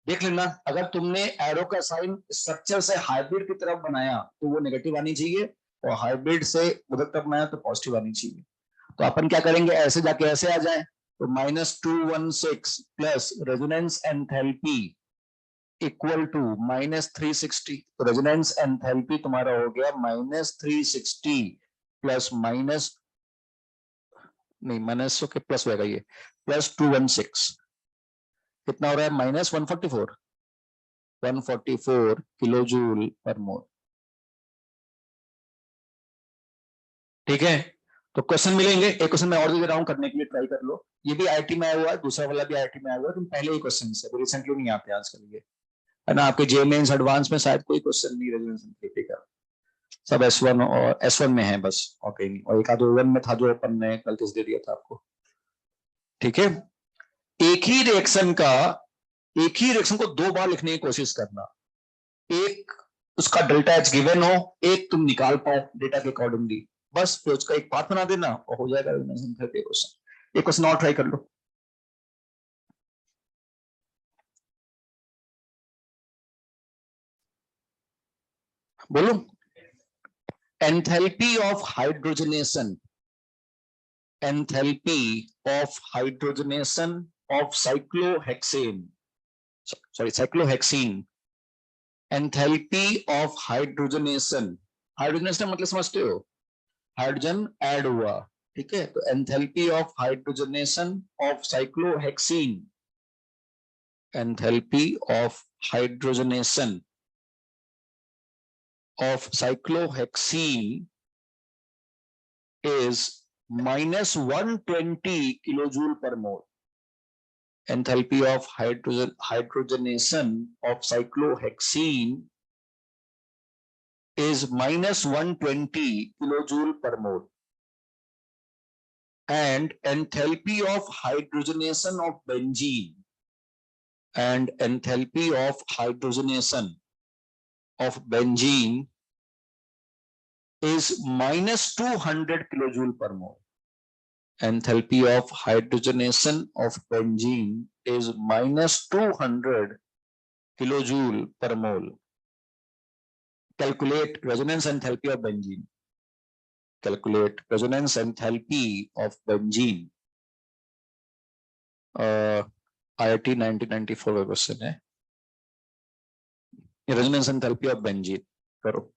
A: देख लेना, अगर तुमने एरो का साइन स्ट्रक्चर से हाइब्रिड की तरफ बनाया तो वो नेगेटिव आनी चाहिए, और हाइब्रिड से उधर तरफ बनाया तो पॉजिटिव आनी चाहिए। तो अपन क्या करेंगे, ऐसे जाके ऐसे आ जाए, तो -216 plus resonance enthalpy equal to -360। तो रेजोनेंस एंथैल्पी तुम्हारा हो गया -360 प्लस माइनस, नहीं माइनस के प्लस होगा ये, +216, कितना हो रहा है? -144, 144 किलो जूल पर मोल, ठीक है? तो क्वेश्चन मिलेंगे, एक क्वेश्चन मैं और दे रहा हूं, करने के लिए ट्राई कर लो। ये भी आईआईटी में आया हुआ है, दूसरा वाला भी आईआईटी में आया हुआ है, तुम पहले ही क्वेश्चन से, रिसेंटली नहीं आते आजकल ये, है ना? आपके जे मेंस एडवांस में शायद कोई क्वेश्चन नहीं रेजोनेंस एंथैल्पी का, सब S1 और S1 में है बस, और कहीं नहीं, और एक आध वन में था जो अपन ने कल किस दे दिया था आपको, ठीक है? एक ही रिएक्शन का, एक ही रिएक्शन को दो बार लिखने की कोशिश करना, एक उसका डेल्टा एच गिवन हो, एक तुम निकाल पाओ डेटा के अकॉर्डिंगली, बस फिर उसका एक पाथ बना देना और हो जाएगा क्वेश्चन। एक क्वेश्चन और ट्राई कर लो, बोलो। Enthalpy of hydrogenation, enthalpy of hydrogenation of cyclohexane sorry, cyclohexene, enthalpy of hydrogenation, hydrogenation मतलब समझते हो, हाइड्रोजन ऐड हुआ, ठीक है, तो enthalpy of hydrogenation of cyclohexene, enthalpy of hydrogenation of cyclohexene is -120 kilojoule per mole. Enthalpy of hydrogenation of cyclohexene is -120 kilojoule per mole. And enthalpy of hydrogenation of benzene and enthalpy of hydrogenation of benzene is -200 kilojoule per mole. Enthalpy of hydrogenation of benzene is -200 kilojoule per mole. Calculate resonance enthalpy of benzene. Calculate resonance enthalpy of benzene. IIT 1994 का क्वेश्चन है, resonance enthalpy of benzene करो।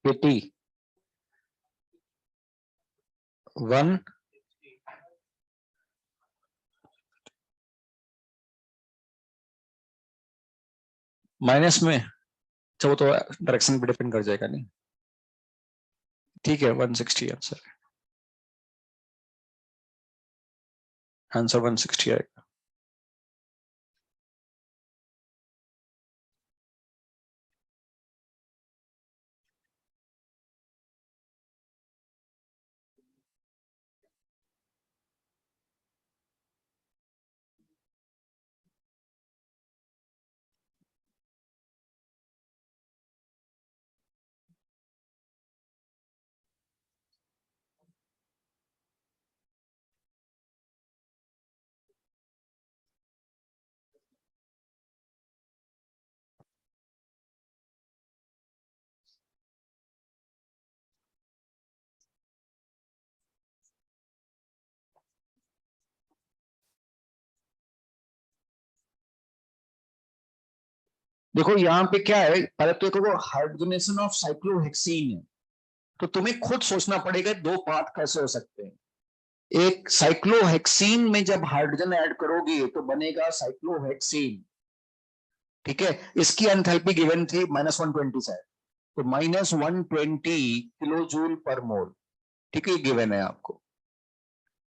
A: KT 1 माइनस में, अच्छा वो तो डायरेक्शन पे डिपेंड कर जाएगा, नहीं ठीक है, 160 आंसर, आंसर 160 आएगा। देखो यहाँ पे क्या है, पहले तो देखो हाइड्रोजनेशन ऑफ साइक्लोहेक्सीन है, तो तुम्हें खुद सोचना पड़ेगा दो पार्ट कैसे हो सकते हैं। एक साइक्लोहेक्सीन में जब हाइड्रोजन ऐड करोगे तो बनेगा साइक्लोहेक्सीन, ठीक है, इसकी एंथैल्पी गिवन थी -120 से, तो -120 किलो जूल पर मोल, ठीक है, गिवन है आपको,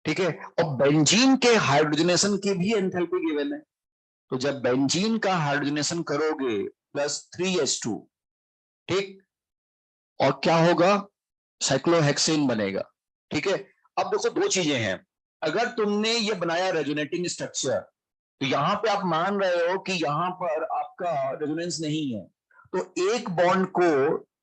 A: ठीक है। और बेंजीन के हाइड्रोजनेशन की भी एंथैल्पी गिवन है, तो जब बेंजीन का हाइड्रोजनेशन करोगे +3H2, ठीक, और क्या होगा, साइक्लोहेक्सेन बनेगा, ठीक है। अब देखो दो चीजें हैं, अगर तुमने ये बनाया रेजोनेटिंग स्ट्रक्चर, तो यहां पे आप मान रहे हो कि यहां पर आपका रेजोनेंस नहीं है, तो एक बॉन्ड को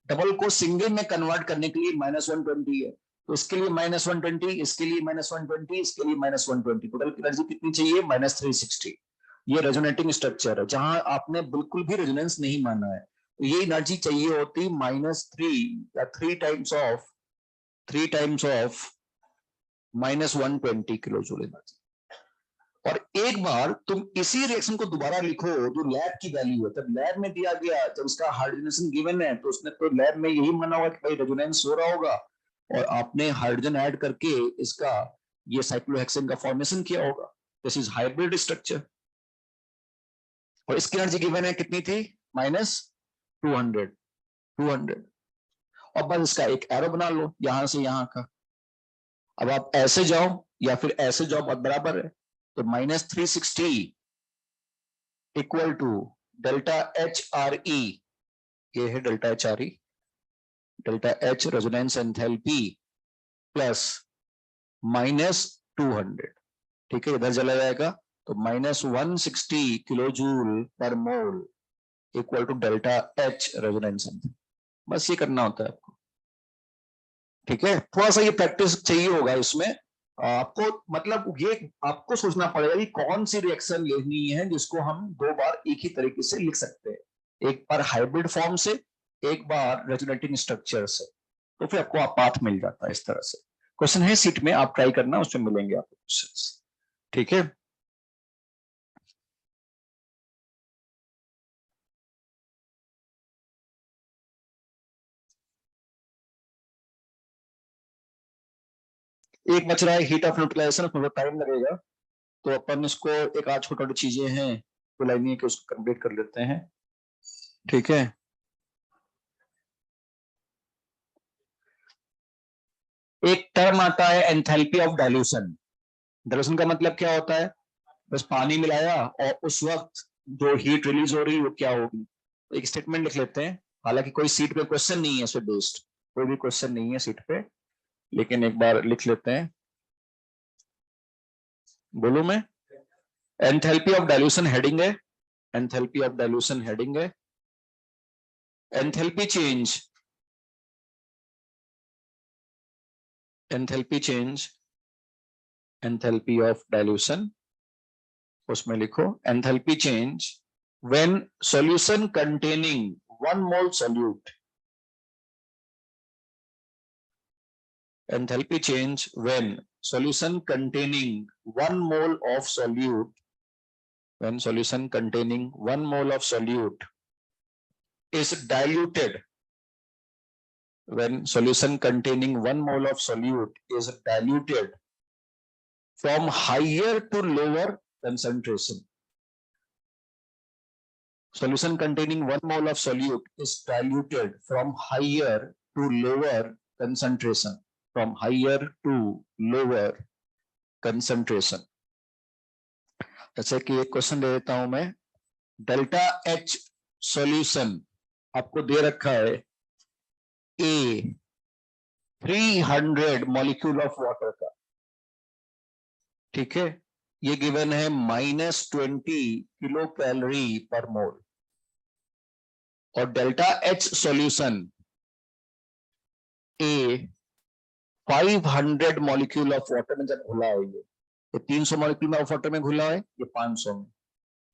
A: डबल को सिंगल में कन्वर्ट करने के लिए -120 है, तो इसके लिए -120, इसके लिए -120, इसके लिए -120, टोटल एनर्जी कितनी चाहिए, -360। ये रेजोनेटिंग स्ट्रक्चर है जहां आपने बिल्कुल भी रेजोनेंस नहीं माना है, तो ये एनर्जी चाहिए होती -3 या 3 times of -120 kilo joule energy. और एक बार तुम इसी रिएक्शन को दोबारा लिखो जो लैब की वैल्यू है, तब लैब में दिया गया, जब उसका हाइड्रोजनेशन गिवन है तो उसने तो लैब में यही माना होगा कि भाई रेजोनेंस हो रहा होगा, और आपने हाइड्रोजन ऐड करके इसका ये साइक्लोहेक्सेन का फॉर्मेशन किया होगा। दिस इज हाइब्रिड स्ट्रक्चर और इसकी एनर्जी गिवन है कितनी थी, -200 200। और बस इसका एक एरो बना लो यहां से यहां का। अब आप ऐसे जाओ या फिर ऐसे जाओ, बहुत बराबर है। तो -360 equal to delta H R E, ये है delta H R E, delta H resonance enthalpy plus -200। ठीक है, इधर चला जाएगा तो -160 kilojoule per mole equal to delta H resonance enthalpy. बस ये करना होता है आपको। ठीक है, थोड़ा सा ये प्रैक्टिस चाहिए होगा इसमें आपको, मतलब ये आपको सोचना पड़ेगा कि कौन सी रिएक्शन लेनी है जिसको हम दो बार एक ही तरीके से लिख सकते हैं, एक बार हाइब्रिड फॉर्म से, एक बार रेजोनेटिंग स्ट्रक्चर से। तो फिर आपको पाथ मिल जाता है इस तरह से। क्वेश्चन है सीट में, आप ट्राई करना, उसमें मिलेंगे आपको क्वेश्चंस। ठीक है, एक बच रहा है हीट ऑफ न्यूट्रलाइजेशन, उसमें टाइम लगेगा, तो अपन इसको एक आध छोटी छोटी चीजें हैं तो लाइनिंग के उसको कंप्लीट कर लेते हैं। ठीक है, एक टर्म आता है एंथैल्पी ऑफ डाइल्यूशन। डाइल्यूशन का मतलब क्या होता है, बस पानी मिलाया और उस वक्त जो हीट रिलीज हो रही है वो क्या होगी। एक स्टेटमेंट लिख लेते हैं, हालांकि कोई सीट पे क्वेश्चन नहीं है इस पे बेस्ड, कोई भी क्वेश्चन नहीं है सीट पे, लेकिन एक बार लिख लेते हैं। बोलूं मैं, एंथैल्पी ऑफ डाइल्यूशन हेडिंग है, एंथैल्पी ऑफ डाइल्यूशन हेडिंग है, enthalpy change, enthalpy change, enthalpy of dilution, उसमें लिखो enthalpy change when solution containing 1 mole solute, enthalpy change when solution containing 1 mole of solute, when solution containing 1 mole of solute is diluted, when solution containing 1 mole of solute is diluted from higher to lower concentration, solution containing 1 mole of solute is diluted from higher to lower concentration, from higher to lower concentration। जैसे कि एक क्वेश्चन दे देता हूं मैं, डेल्टा एच सॉल्यूशन आपको दे रखा है ए 300 मॉलिक्यूल ऑफ वाटर का। ठीक है, ये गिवन है -20 किलो कैलोरी पर मोल, और delta H solution A 500 molecule of water में जब घुला है, ये 300 मॉलिक्यूल ऑफ वाटर में घुला है, ये 500 में,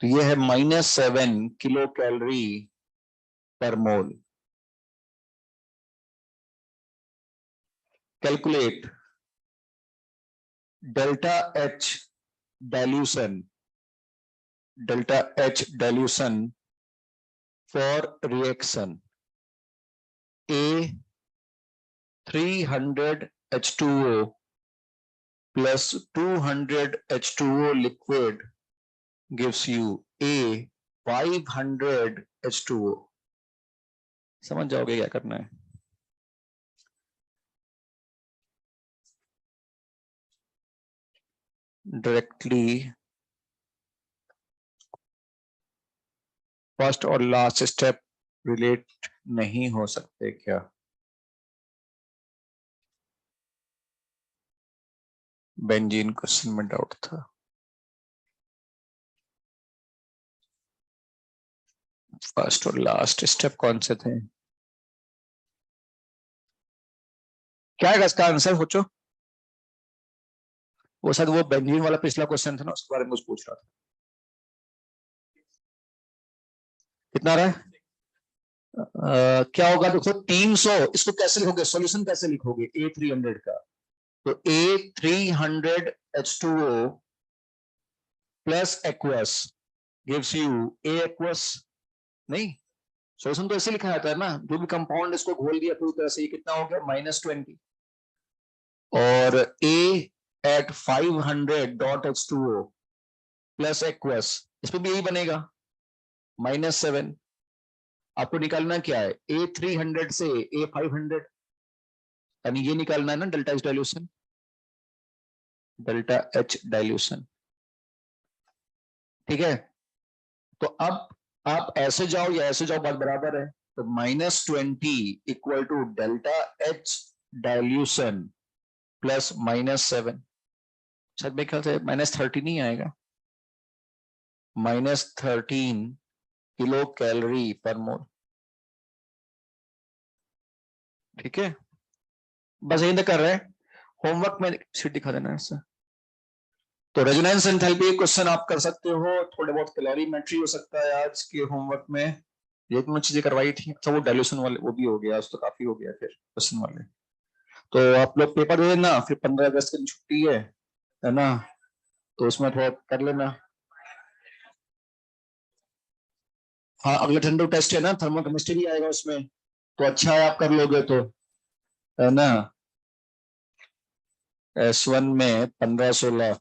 A: तो ये है -7 kilo calorie per mole. Calculate delta H dilution, delta H dilution for reaction a 300 H2O plus 200 H2O liquid gives you A 500 H2O। समझ जाओगे क्या करना है। डायरेक्टली फर्स्ट और लास्ट स्टेप रिलेट नहीं हो सकते क्या? बेंजीन क्वेश्चन में डाउट था। फर्स्ट और लास्ट स्टेप कौन से थे? क्या है इसका आंसर, सोचो। वो शायद वो बेंजीन वाला पिछला क्वेश्चन था ना, उसके बारे में कुछ पूछ रहा था। कितना रहा है? क्या होगा देखो, 300, इसको कैसे लिखोगे, सॉल्यूशन कैसे लिखोगे ए 300 का, तो ए 300 H2O plus aqueous gives U A aqueous. नहीं, सॉल्यूशन तो ऐसे लिखा जाता है ना, जो भी कंपाउंड इसको घोल दिया पूरी तरह से, ये कितना हो गया -20, और ए at 500.H2O प्लस एक्वस, इसमें भी यही बनेगा -7। आपको निकालना क्या है, A300 से A500, यानी ये निकालना है ना delta H dilution, delta H dilution. ठीक है, तो अब आप ऐसे जाओ या ऐसे जाओ, बात बराबर है। तो -20 equal to delta H dilution plus -7, शायद मेरे ख्याल से -13 नहीं आएगा, -13 किलो कैलोरी पर मोल। ठीक है, बस यही तक कर रहे हैं। होमवर्क में शीट दिखा देना ऐसा। तो रेजोनेंस एंथैल्पी क्वेश्चन आप कर सकते हो, थोड़े बहुत कैलोरीमेट्री हो सकता है आज के होमवर्क में, ये तो चीजें करवाई थी। अच्छा वो डाइल्यूशन वाले वो भी हो गया, आज तो काफी हो गया फिर क्वेश्चन वाले। तो आप लोग पेपर दे देना, फिर 15 अगस्त की छुट्टी है ना, तो उसमें थोड़ा कर लेना। हाँ अगले ठंडो टेस्ट है ना, थर्मोकेमिस्ट्री भी आएगा उसमें, तो अच्छा है आप कर लोगे तो, है ना। S1 में 15-16,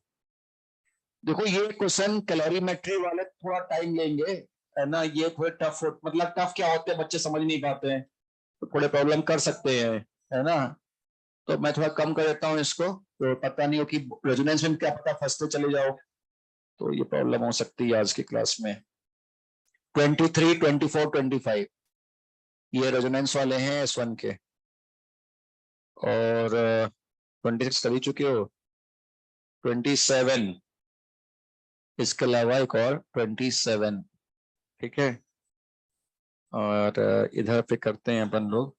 A: देखो ये क्वेश्चन कैलोरीमेट्री वाले थोड़ा टाइम लेंगे, है ना, ये थोड़े टफ हो, मतलब टफ क्या होते हैं बच्चे समझ नहीं पाते हैं, तो थोड़े प्रॉब्लम कर सकते हैं, है ना। तो मैं थोड़ा कम कर देता हूँ इसको, तो पता नहीं हो कि रेजोनेंस में क्या पता फंसते चले जाओ, तो ये प्रॉब्लम हो सकती है आज की क्लास में। 23, 24, 25 ये रेजोनेंस वाले हैं S1 के, और 26 कर ही चुके हो, 27 इसके अलावा एक और 27। ठीक है, और इधर पे करते हैं अपन लोग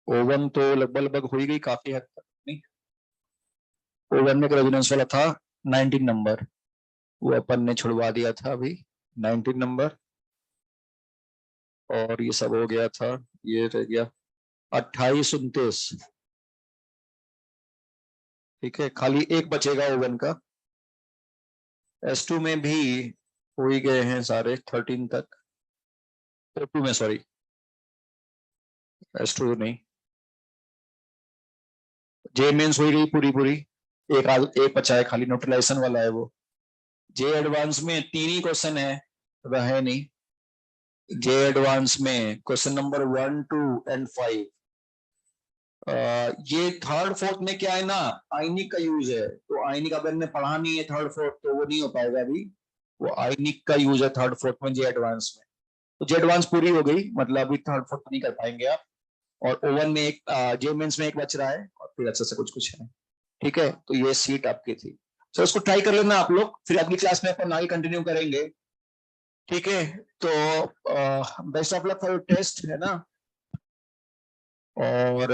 A: ओवन, तो लगभग लगभग हो ही गई काफी हद तक। नहीं, ओवन में रेजोनेंस वाला था 19 नंबर, वो अपन ने छुड़वा दिया था अभी, 19 नंबर, और ये सब हो गया था, ये रह गया 28, 29। ठीक है, खाली एक बचेगा ओवन का। S2 में भी हो ही गए हैं सारे 13 तक, O2 में सॉरी, S2 नहीं, जे मेंस हो ही गई पूरी पूरी, एक बचा है खाली, न्यूट्रलाइजेशन वाला है वो। जे एडवांस में 3 ही क्वेश्चन है, रहे नहीं। जे एडवांस में क्वेश्चन नंबर 1, 2 एंड 5, ये थर्ड फोर्थ में क्या है ना, आयनिक का यूज है, तो आयनिक अगर ने पढ़ा नहीं है थर्ड फोर्थ तो वो नहीं हो पाएगा अभी, वो आयनिक का यूज है थर्ड फोर्थ में जे एडवांस में। तो जे एडवांस पूरी हो गई, मतलब अभी थर्ड फोर्थ नहीं कर पाएंगे आप, और ओवन में एक, जे मेंस में एक बच रहा है, और फिर अच्छा से कुछ कुछ है। ठीक है, तो ये सीट आपकी थी, तो उसको ट्राई कर लेना आप लोग, फिर अगली क्लास में अपन आगे कंटिन्यू करेंगे। ठीक है, तो best of luck for your test, है ना, और